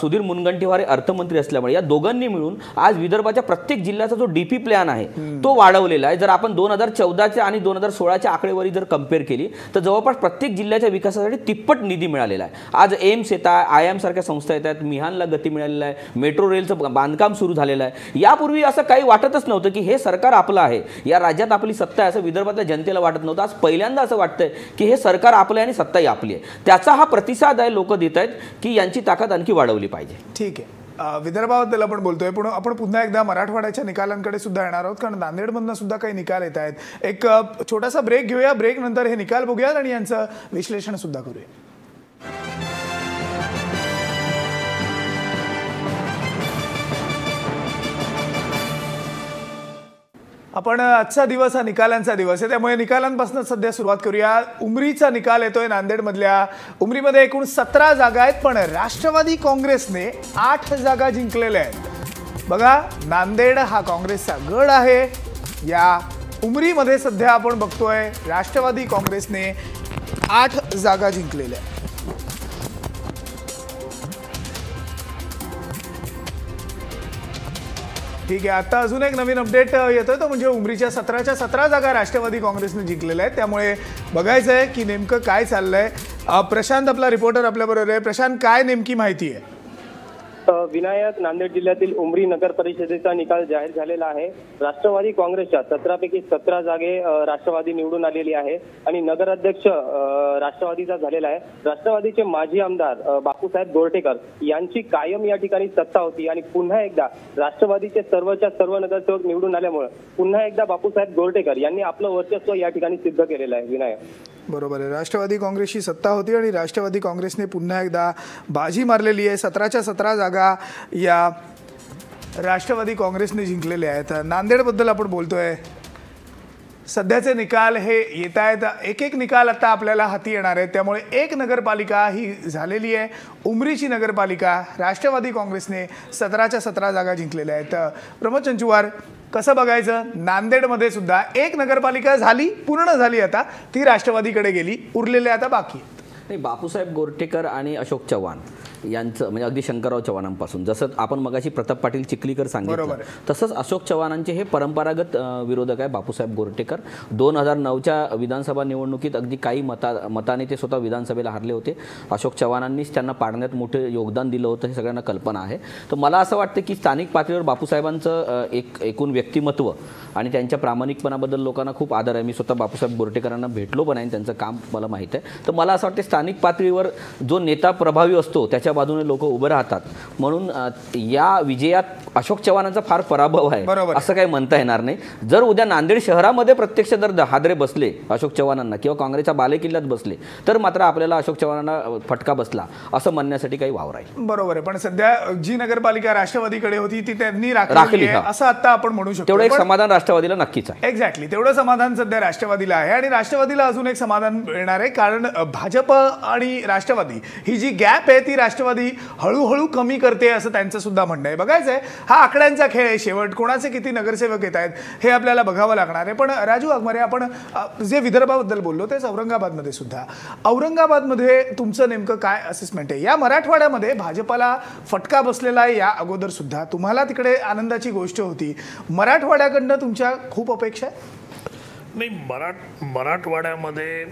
Speaker 4: सुधीर मुनगंटीवार अर्थमंत्री असल्यामुळे या दोघांनी मिळून आज विदर्भाच्या प्रत्येक जिल्ह्याचा जो डीपी प्लॅन आहे तो वाढवलेला आहे. जर आपण 2014च्या आणि 2016च्या आकडेवारी जर कम्पेअर केली तर जवळपास प्रत्येक जिल्ह्याच्या विकासासाठी तिप्पट निधी मिळालेला आहे. आज एम्स येत आहे, IIM सारख्या संस्था येतात, मिहानला गती मिळालेला आहे, मेट्रो रेलचं बांधकाम सुरू झालेलं आहे. यापूर्वी असं काही वाटतच नव्हतं की हे सरकार आपलं आहे, या राज्यात आपली सत्ता आहे, असं विदर्भातल्या जनतेला वाटत नव्हतं. आज पहिल्यांदा असं वाटतंय की हे सरकार आपलं आहे आणि सत्ताही आपली आहे. त्याचा हा प्रतिसाद आहे, लोक देत आहेत की यांची ताकद आणखी वाढवली पाहिजे.
Speaker 1: ठीक आहे, विदर्भाबद्दल आपण बोलतोय, पण आपण पुन्हा एकदा मराठवाड्याच्या निकालांकडे सुद्धा येणार आहोत, कारण नांदेडमधनं सुद्धा काही निकाल येत आहेत. एक छोटासा ब्रेक घेऊया, ब्रेक नंतर हे निकाल बघूयात आणि यांचं विश्लेषण सुद्धा करूया. आपण आजचा दिवस हा निकालांचा दिवस आहे, त्यामुळे निकालांपासून सध्या सुरुवात करूया. उमरीचा निकाल येतोय नांदेडमधल्या. उमरीमध्ये एकूण 17 जागा आहेत, पण राष्ट्रवादी काँग्रेसने 8 जागा जिंकलेल्या आहेत. बघा, नांदेड हा काँग्रेसचा गड आहे. या उमरीमध्ये सध्या आपण बघतोय राष्ट्रवादी काँग्रेसने 8 जागा जिंकलेल्या आहेत. ठीक आहे. आता अजून एक नवीन अपडेट येतोय तो म्हणजे उमरीच्या 17च्या 17 जागा राष्ट्रवादी काँग्रेसने जिंकलेल्या आहेत. त्यामुळे बघायचं आहे की नेमकं काय चाललंय. प्रशांत आपला रिपोर्टर आपल्याबरोबर आहे. प्रशांत, काय नेमकी माहिती आहे?
Speaker 8: विनायक, नांदेड जिल्ह्यातील उमरी नगर परिषदेचा निकाल जाहीर झालेला आहे. राष्ट्रवादी काँग्रेसच्या 17 पैकी 17 जागे राष्ट्रवादी निवडून आलेली आहे आणि नगराध्यक्ष राष्ट्रवादीचा झालेला आहे. राष्ट्रवादीचे माजी आमदार बापूसाहेब गोरठेकर यांची कायम या ठिकाणी सत्ता होती आणि पुन्हा एकदा राष्ट्रवादीचे सर्वच्या सर्व नगरसेवक निवडून आल्यामुळे पुन्हा एकदा बापूसाहेब गोरठेकर यांनी आपलं वर्चस्व या ठिकाणी सिद्ध केलेलं आहे. विनायक,
Speaker 1: बरोबर आहे. राष्ट्रवादी काँग्रेसची सत्ता होती आणि राष्ट्रवादी काँग्रेसने पुन्हा एकदा बाजी मारलेली आहे. 17च्या 17 जागा या राष्ट्रवादी काँग्रेसने जिंकलेल्या आहेत. नांदेडबद्दल आपण बोलतोय. सध्याचे निकाल हे येत आहेत. एक एक निकाल आता आपल्याला हाती येणार आहेत. त्यामुळे एक नगरपालिका ही झालेली आहे. उमरीची नगरपालिका राष्ट्रवादी काँग्रेसने 17च्या 17 जागा जिंकलेल्या आहेत. प्रमोद चंचुवार, कसं बघायचं? नांदेडमध्ये सुद्धा एक नगरपालिका झाली, पूर्ण झाली, आता ती राष्ट्रवादीकडे गेली, उरलेले आता बाकी आहेत.
Speaker 4: नाही, बापूसाहेब गोरठेकर आणि अशोक चव्हाण यांचं म्हणजे अगदी शंकरराव चव्हाणांपासून जसं आपण मगाशी प्रताप पाटील चिखलीकर सांगितलं तसंच अशोक चव्हाणांचे हे परंपरागत विरोधक आहे. बापूसाहेब गोरठेकर 2009च्या विधानसभा निवडणुकीत अगदी काही मताने ते स्वतः विधानसभेला हारले होते. अशोक चव्हाणांनीच त्यांना पाडण्यात मोठे योगदान दिलं होतं, हे सगळ्यांना कल्पना आहे. तर मला असं वाटतं की स्थानिक पातळीवर बापूसाहेबांचं एकूण व्यक्तिमत्व आणि त्यांच्या प्रामाणिकपणाबद्दल लोकांना खूप आदर आहे. मी स्वतः बापूसाहेब गोरठेकरांना भेटलो पण आहे, त्यांचं काम मला माहीत आहे. तर मला असं वाटतं स्थानिक पातळीवर जो नेता प्रभावी असतो त्याच्या बाजूने लोक उभे राहतात. म्हणून या विजयात अशोक चव्हाणांचा फार पराभव आहे असं काही म्हणता येणार नाही. जर उद्या नांदेड शहरामध्ये प्रत्यक्ष जर हादरे बसले अशोक चव्हाणांना किंवा काँग्रेसच्या बालेकिल्ल्यात बसले तर मात्र आपल्याला अशोक चव्हाणांना फटका बसला असं म्हणण्यासाठी काही वाव राहील.
Speaker 1: बरोबर आहे. पण सध्या जी नगरपालिका राष्ट्रवादीकडे होती ती त्यांनी राखली आहे असं आता आपण म्हणू शकतो.
Speaker 4: तेवढं एक समाधान राष्ट्रवादीला नक्कीच आहे.
Speaker 1: एक्झॅक्टली, तेवढं समाधान सध्या राष्ट्रवादीला आहे. आणि राष्ट्रवादीला अजून एक समाधान मिळणार आहे, कारण भाजप आणि राष्ट्रवादी ही जी गॅप आहे ती राष्ट्रवादी हळूहळू कमी करते असं त्यांचं सुद्धा म्हणणं आहे. बघायचं आहे, हा आकड्यांचा खेळ आहे. शेवट कोणाचे किती नगरसेवक येत आहेत हे आपल्याला बघावं लागणार आहे. पण राजू वाघमारे, आपण जे विदर्भाबद्दल बोललो तेच औरंगाबादमध्ये सुद्धा, औरंगाबादमध्ये तुमचं नेमकं काय असेसमेंट आहे? या मराठवाड्यामध्ये भाजपाला फटका बसलेला आहे या अगोदर सुद्धा. तुम्हाला तिकडे आनंदाची गोष्ट होती. मराठवाड्याकडनं तुमच्या खूप अपेक्षा आहे?
Speaker 3: नाही, मराठवाड्यामध्ये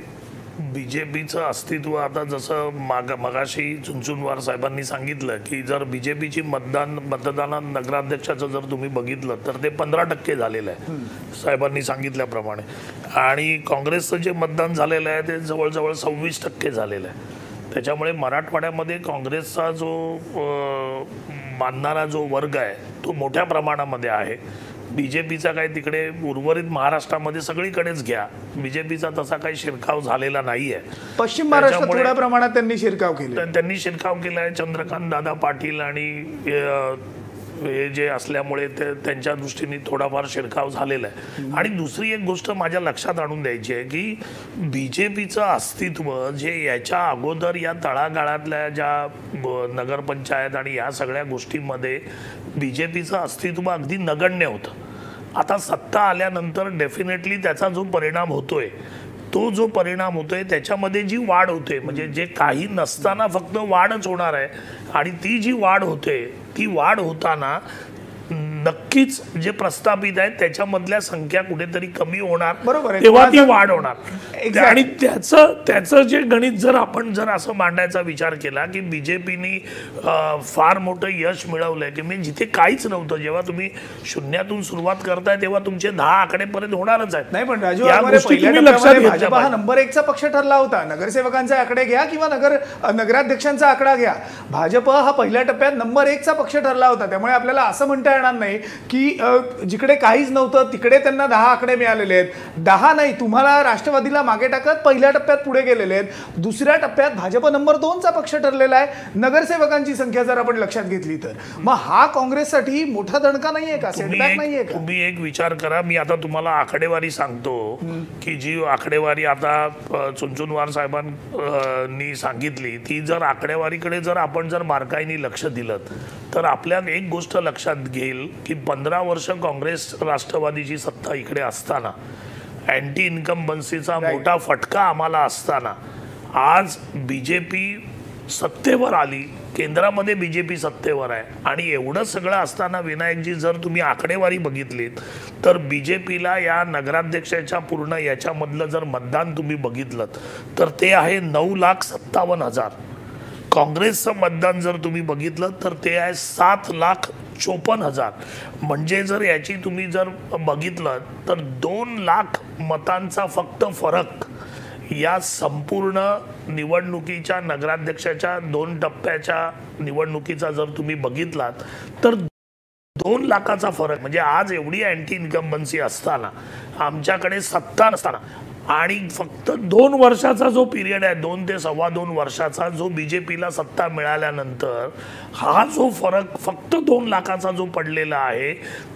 Speaker 3: बीजेपीचं अस्तित्व आता जसं मगाशी चुनचुनवार साहेबांनी सांगितलं की जर बीजेपीची मतदानात नगराध्यक्षाचं जर तुम्ही बघितलं तर ते 15% झालेलं आहे साहेबांनी सांगितल्याप्रमाणे. आणि काँग्रेसचं जे मतदान झालेलं आहे ते जवळजवळ 26% झालेलं आहे. त्याच्यामुळे मराठवाड्यामध्ये काँग्रेसचा जो मानणारा जो वर्ग आहे तो मोठ्या प्रमाणामध्ये आहे. बीजेपीचा काही तिकडे उर्वरित महाराष्ट्रामध्ये सगळीकडेच घ्या, बीजेपीचा तसा काही शिरकाव झालेला नाहीये.
Speaker 1: पश्चिम महाराष्ट्रात थोड्या प्रमाणात त्यांनी शिरकाव
Speaker 3: केलाय. चंद्रकांत दादा पाटील आणि हे जे असल्यामुळे त्यांच्या दृष्टीने थोडाफार शिरकाव झालेला आहे. आणि दुसरी एक गोष्ट माझ्या लक्षात आणून द्यायची आहे की बीजेपीचं अस्तित्व जे याच्या अगोदर या तळागाळातल्या ज्या नगरपंचायत आणि या सगळ्या गोष्टींमध्ये बीजेपीचं अस्तित्व अगदी नगण्य होतं. आता सत्ता आल्यानंतर डेफिनेटली त्याचा जो परिणाम होतोय तो जो परिणाम होतोय त्याच्यामध्ये जी वाढ होते म्हणजे जे काही नसताना फक्त वाढच होणार आहे आणि ती जी वाढ होते ती वाढ होताना नक्कीच जे प्रस्थापित आहेत त्याच्यामधल्या संख्या कुठेतरी कमी होणार,
Speaker 1: बरोबर आहे,
Speaker 3: तेव्हा ती वाढ होणार. आणि त्याचं जे गणित जर आपण असं मांडायचा विचार केला की बीजेपीनी फार मोठं यश मिळवलंय की म्हणजे जिथे काहीच नव्हतं, जेव्हा तुम्ही शून्यातून सुरुवात करताय तेव्हा तुमचे 10 आकडेपर्यंत होणारच आहेत.
Speaker 1: नाही पण राजू भाजप हा नंबर 1चा पक्ष ठरला होता. नगरसेवकांचे आकडे घ्या किंवा नगराध्यक्षांचा आकडा घ्या, भाजप हा पहिल्या टप्प्यात नंबर 1चा पक्ष ठरला होता. त्यामुळे आपल्याला असं म्हणता येणार नाही की जिकडे काहीच नव्हतं तिकडे त्यांना 10 आकडे मिळालेले आहेत. 10 नाही, तुम्हाला राष्ट्रवादीला मागे टाकत पहिल्या टप्प्यात पुढे गेलेले आहेत. दुसऱ्या टप्प्यात भाजप नंबर 2चा पक्ष ठरलेला आहे. नगरसेवकांची संख्या जर आपण लक्षात घेतली तर मग हा काँग्रेससाठी मोठा दणका नाहीये का, सेटबॅक नाहीये का?
Speaker 3: तुम्ही एक विचार करा, मी आता तुम्हाला आकडेवारी सांगतो की जी आकडेवारी आता चुनचुनवार साहेबांनी सांगितली ती जर आकडेवारीकडे जर आपण जर बारकाईने लक्ष दिलं तर आपल्याला एक गोष्ट लक्षात घेईल की 15 वर्ष काँग्रेस राष्ट्रवादीची सत्ता इकडे असताना, अँटी इन्कम्बन्सीचा मोठा फटका आम्हाला असताना आज बीजेपी सत्तेवर आली, केंद्रामध्ये बीजेपी सत्तेवर आहे आणि एवढं सगळं असताना विनायकजी जर तुम्ही आकडेवारी बघितलीत तर बीजेपीला या नगराध्यक्षाच्या पूर्ण याच्यामधलं जर मतदान तुम्ही बघितलं तर ते आहे 9,57,000. काँग्रेसचं मतदान जर तुम्ही बघितलं तर ते आहे 7,54,000. म्हणजे जर याची तुम्ही जर बघितलं तर 2 लाख मतांचा फक्त फरक या संपूर्ण निवडणुकीच्या नगराध्यक्षाच्या 2 टप्प्याच्या निवडणुकीचा जर तुम्ही बघितलात तर 2 लाखाचा फरक. म्हणजे आज एवढी अँटी इन्कम्बन्सी असताना, आमच्याकडे सत्ता नसताना आणि फक्त
Speaker 6: 2 वर्षाचा जो पिरियड आहे,
Speaker 3: 2 ते 2.25 वर्षाचा जो बीजेपीला सत्ता मिळाल्यानंतर हा जो फरक फक्त 2 लाखाचा जो पडलेला आहे,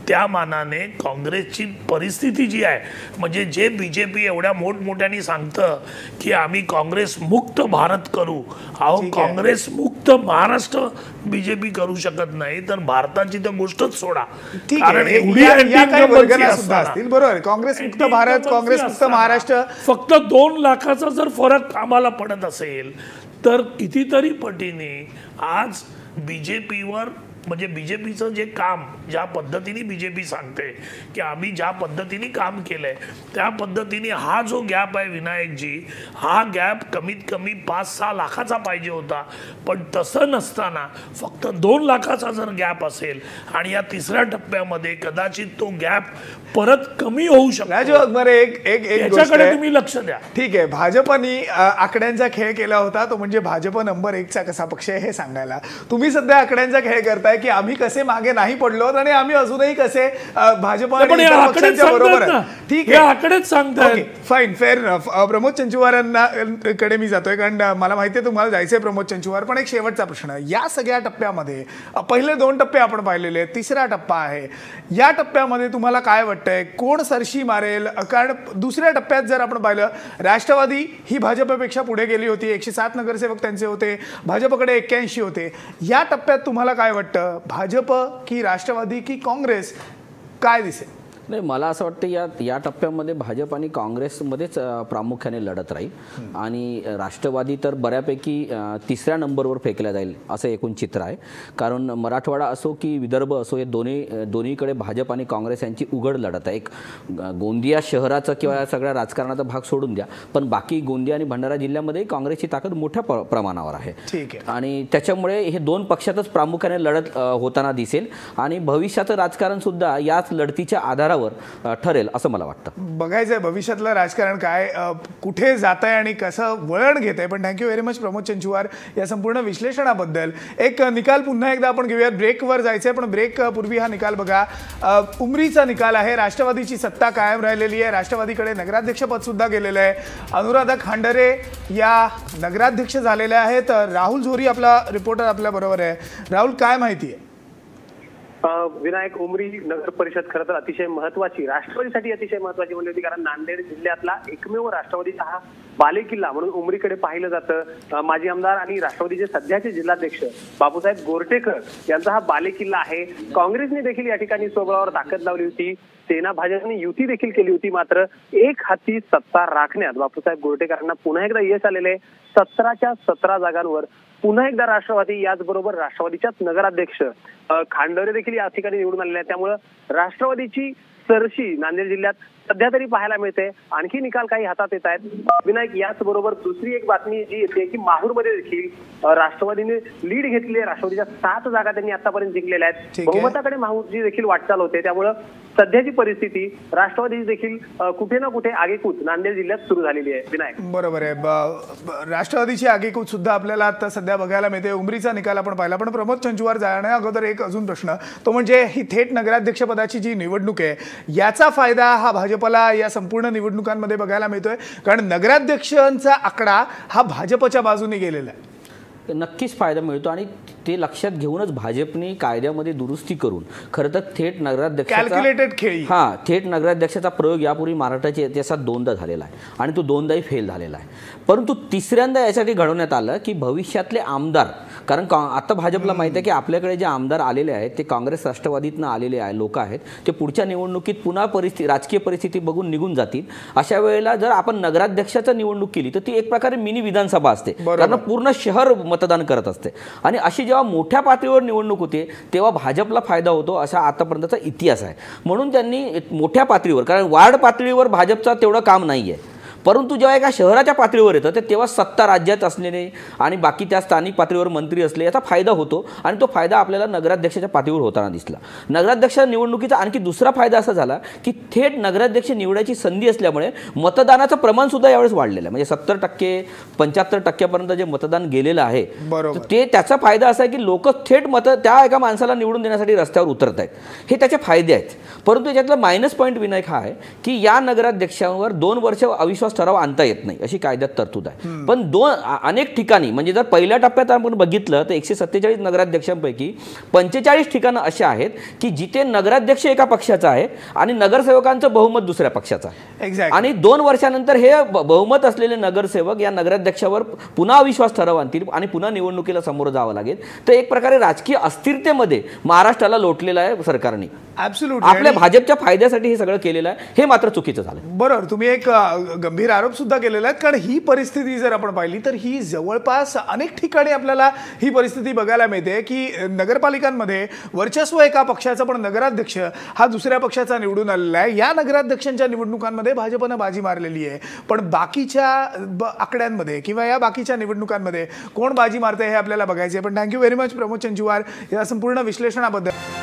Speaker 3: त्या मानाने काँग्रेसची परिस्थिती जी आहे, म्हणजे जे बीजेपी एवढ्या मोठमोठ्याने सांगतं की आम्ही काँग्रेस मुक्त भारत करू, अहो काँग्रेस मुक्त महाराष्ट्र बीजेपी करू शकत नाही, तर भारताची तर गोष्टच सोडा. कारण एवढी
Speaker 1: असतील. बरोबर, काँग्रेस मुक्त भारत, काँग्रेस मुक्त महाराष्ट्र,
Speaker 6: फक्त 2 लाखाचा जर फरक आम्हाला पडत असेल तर कितीतरी पटीने आज बीजेपीवर, म्हणजे बीजेपीचं जे काम, ज्या पद्धतीने बीजेपी सांगते की आम्ही ज्या पद्धतीने काम केलंय त्या पद्धतीने हा जो गॅप आहे विनायकजी, हा गॅप कमीत कमी 5-6 लाखाचा पाहिजे होता. पण तसं नसताना फक्त 2 लाखाचा जर गॅप असेल आणि या 3ऱ्या टप्प्यामध्ये कदाचित तो गॅप परत कमी होऊ शकतो.
Speaker 1: याच्याकडे
Speaker 6: तुम्ही लक्ष द्या.
Speaker 1: ठीक आहे, भाजपनी आकड्यांचा खेळ केला होता, तो म्हणजे भाजप नंबर 1चा कसा पक्ष आहे हे सांगायला. तुम्ही सध्या आकड्यांचा खेळ करताय की आम्ही कसे मागे नाही पडलो आणि आम्ही अजूनही कसे भाजप आणि इतर पक्षांच्या बरोबर आहे. ठीक आहे,
Speaker 6: आकडेच सांगताय.
Speaker 1: Fine, fair enough. प्रमोद चंचुवारांकडे मी जातोय कारण मला माहिती आहे तुम्हाला जायचंय प्रमोद चंचुवार. पण एक शेवटचा प्रश्न, या सगळ्या टप्प्यामध्ये पहिले 2 टप्पे आपण पाहिलेले आहेत, 3रा टप्पा आहे, या टप्प्यामध्ये तुम्हाला काय वाटतंय कोण सरशी मारेल? कारण 2ऱ्या टप्प्यात जर आपण पाहिलं, राष्ट्रवादी ही भाजपपेक्षा पुढे गेली होती, 107 नगरसेवक त्यांचे होते, भाजपकडे 81 होते. या टप्प्यात तुम्हाला काय वाटतं, भाजप की राष्ट्रवादी की काँग्रेस, काय दिसेल?
Speaker 4: नाही, मला असं वाटतं या टप्प्यामध्ये भाजप आणि काँग्रेसमध्येच प्रामुख्याने लढत राहील आणि राष्ट्रवादी तर बऱ्यापैकी 3ऱ्या नंबरवर फेकल्या जाईल असं एकूण चित्र आहे. कारण मराठवाडा असो की विदर्भ असो, हे दोन्हीकडे भाजप आणि काँग्रेस यांची उघड लढत आहे. एक गोंदिया शहराचं किंवा या सगळ्या राजकारणाचा भाग सोडून द्या, पण बाकी गोंदिया आणि भंडारा जिल्ह्यामध्ये काँग्रेसची ताकद मोठ्या प्रमाणावर आहे.
Speaker 1: ठीक आहे,
Speaker 4: आणि त्याच्यामुळे हे 2 पक्षातच प्रामुख्याने लढत होताना दिसेल आणि भविष्याचं राजकारण सुद्धा याच लढतीच्या आधारावर ठरेल असं मला वाटतं.
Speaker 1: बघायचंय भविष्यातलं राजकारण काय, कुठे जात आहे आणि कसं वळण घेत आहे. पण थँक्यू व्हेरी मच प्रमोद चंचुवार या संपूर्ण विश्लेषणाबद्दल. एक निकाल पुन्हा एकदा आपण घेऊयात. ब्रेकवर जायचंय, पण ब्रेक पूर्वी हा निकाल बघा. उमरीचा निकाल आहे. राष्ट्रवादीची सत्ता कायम राहिलेली आहे, राष्ट्रवादीकडे नगराध्यक्षपद सुद्धा गेलेलं आहे. अनुराधा खांडरे या नगराध्यक्ष झालेल्या आहेत. राहुल झोरी आपला रिपोर्टर आपल्या बरोबर आहे. राहुल, काय माहिती आहे?
Speaker 5: विनायक, उमरी नगर परिषद खरं तर अतिशय महत्वाची, राष्ट्रवादीसाठी अतिशय महत्वाची म्हणली होती. कारण नांदेड जिल्ह्यातला एकमेव राष्ट्रवादीचा हा बालेकिल्ला म्हणून उमरीकडे पाहिलं जातं. माजी आमदार आणि राष्ट्रवादीचे सध्याचे जिल्हाध्यक्ष बापूसाहेब गोरठेकर यांचा हा बालेकिल्ला आहे. काँग्रेसने देखील या ठिकाणी स्वबळावर ताकद लावली होती. सेना भाजपने युती देखील केली होती. मात्र एक हाती सत्ता राखण्यात बापूसाहेब गोरठेकरांना पुन्हा एकदा यश आलेले. 17च्या 17 जागांवर पुन्हा एकदा राष्ट्रवादी, याचबरोबर राष्ट्रवादीच्याच नगराध्यक्ष खांडरे देखील या ठिकाणी निवडून आलेले आहेत. त्यामुळं राष्ट्रवादीची सरशी नांदेड जिल्ह्यात सध्या तरी पाहायला मिळते. आणखी निकाल काही हातात येत आहेत. विनायक, याचबरोबर दुसरी एक बातमी जी येते की माहूरमध्ये देखील राष्ट्रवादीने लीड घेतली आहे. राष्ट्रवादीच्या 7 जागा त्यांनी आतापर्यंत जिंकलेल्या आहेत. बहुमताकडे माहूरची देखील वाटचाल होते. त्यामुळं सध्याची परिस्थिती राष्ट्रवादी देखील कुठे ना कुठे आगेकूच नांदेड जिल्ह्यात सुरू झालेली आहे. विनायक,
Speaker 1: बरोबर आहे, राष्ट्रवादीची आगेकूच सुद्धा आपल्याला आता सध्या बघायला मिळते. उमरीचा निकाल आपण पाहिला. पण प्रमोद चंचुवार जाण्या अगोदर एक अजून प्रश्न, तो म्हणजे ही थेट नगराध्यक्षपदाची जी निवडणूक आहे, याचा फायदा हा भाजपला या संपूर्ण निवडणुकांमध्ये बघायला मिळतोय. कारण नगराध्यक्षांचा आकडा हा भाजपच्या बाजूने गेलेला आहे.
Speaker 4: नक्कीच फायदा मिळतो आणि ते लक्षात घेऊनच भाजपने कायद्यामध्ये दुरुस्ती करून खरं तर थेट नगराध्यक्षाचा थेट नगराध्यक्षाचा प्रयोग यापूर्वी महाराष्ट्राच्या इतिहासात 2दा झालेला आहे आणि तो 2दाही फेल झालेला आहे. परंतु 3ऱ्यांदा यासाठी घडवण्यात आलं की भविष्यातले आमदार कारण आता भाजपला माहिती आहे की आपल्याकडे जे आमदार आलेले आहेत ते काँग्रेस राष्ट्रवादीतनं आलेले आहे लोक आहेत, ते पुढच्या निवडणुकीत पुन्हा राजकीय परिस्थिती बघून निघून जातील. अशा वेळेला जर आपण नगराध्यक्षाची निवडणूक केली तर ती एक प्रकारे मिनी विधानसभा असते, कारण पूर्ण शहर मतदान करत असते. आणि अशी जेव्हा मोठ्या पातळीवर निवडणूक होते तेव्हा भाजपला फायदा होतो असा आतापर्यंतचा इतिहास आहे. म्हणून त्यांनी मोठ्या पातळीवर, कारण वार्ड पातळीवर भाजपचा तेवढं काम नाही आहे, परंतु जेव्हा एका शहराच्या पातळीवर येतं तर तेव्हा सत्ता राज्यात असलेले आणि बाकी त्या स्थानिक पातळीवर मंत्री असले याचा फायदा होतो. आणि तो फायदा आपल्याला नगराध्यक्षाच्या पातळीवर होताना दिसला. नगराध्यक्ष निवडणुकीचा आणखी दुसरा फायदा असा झाला की थेट नगराध्यक्ष निवडायची संधी असल्यामुळे मतदानाचं प्रमाण सुद्धा यावेळेस वाढलेलं आहे. म्हणजे 70% 75% जे मतदान गेलेलं आहे ते त्याचा फायदा असा आहे की लोक थेट त्या एका माणसाला निवडून देण्यासाठी रस्त्यावर उतरत आहेत. हे त्याचे फायदे आहेत. परंतु याच्यातला मायनस पॉईंट विनायक हा आहे की या नगराध्यक्षांवर 2 वर्ष अविश्वास ठराव आणता येत नाही अशी कायद्यात तरतूद आहे. पण अनेक ठिकाणी, म्हणजे जर पहिल्या टप्प्यात आपण बघितलं तर 147 नगराध्यक्षांपैकी 45 ठिकाणं अशा आहेत की जिथे नगराध्यक्ष एका पक्षाचा आहे आणि नगरसेवकांचं बहुमत दुसऱ्या पक्षाचा आहे. आणि 2 वर्षानंतर हे बहुमत असलेले नगरसेवक या नगराध्यक्षावर पुन्हा अविश्वास ठराव आणतील आणि पुन्हा निवडणुकीला सामोरं जावं लागेल. तर एक प्रकारे राजकीय अस्थिरतेमध्ये महाराष्ट्राला लोटलेलं आहे सरकारने. आपल्या भाजपच्या फायद्यासाठी हे सगळं केलेलं आहे, हे मात्र चुकीचं झालं.
Speaker 1: बरोबर, तुम्ही एक गंभीर आरोप सुद्धा केलेला आहे. कारण ही परिस्थिती जर आपण पाहिली तर ही जवळपास अनेक ठिकाणी आपल्याला ही परिस्थिती बघायला मिळते की नगरपालिकांमध्ये वर्चस्व एका पक्षाचं पण नगराध्यक्ष हा दुसऱ्या पक्षाचा निवडून आलेला आहे. या नगराध्यक्षांच्या निवडणुकांमध्ये भाजपनं बाजी मारलेली आहे, पण बाकीच्या आकड्यांमध्ये किंवा या बाकीच्या निवडणुकांमध्ये कोण बाजी मारते हे आपल्याला बघायचे. पण थँक्यू व्हेरी मच प्रमोद चंचुवार या संपूर्ण विश्लेषणाबद्दल.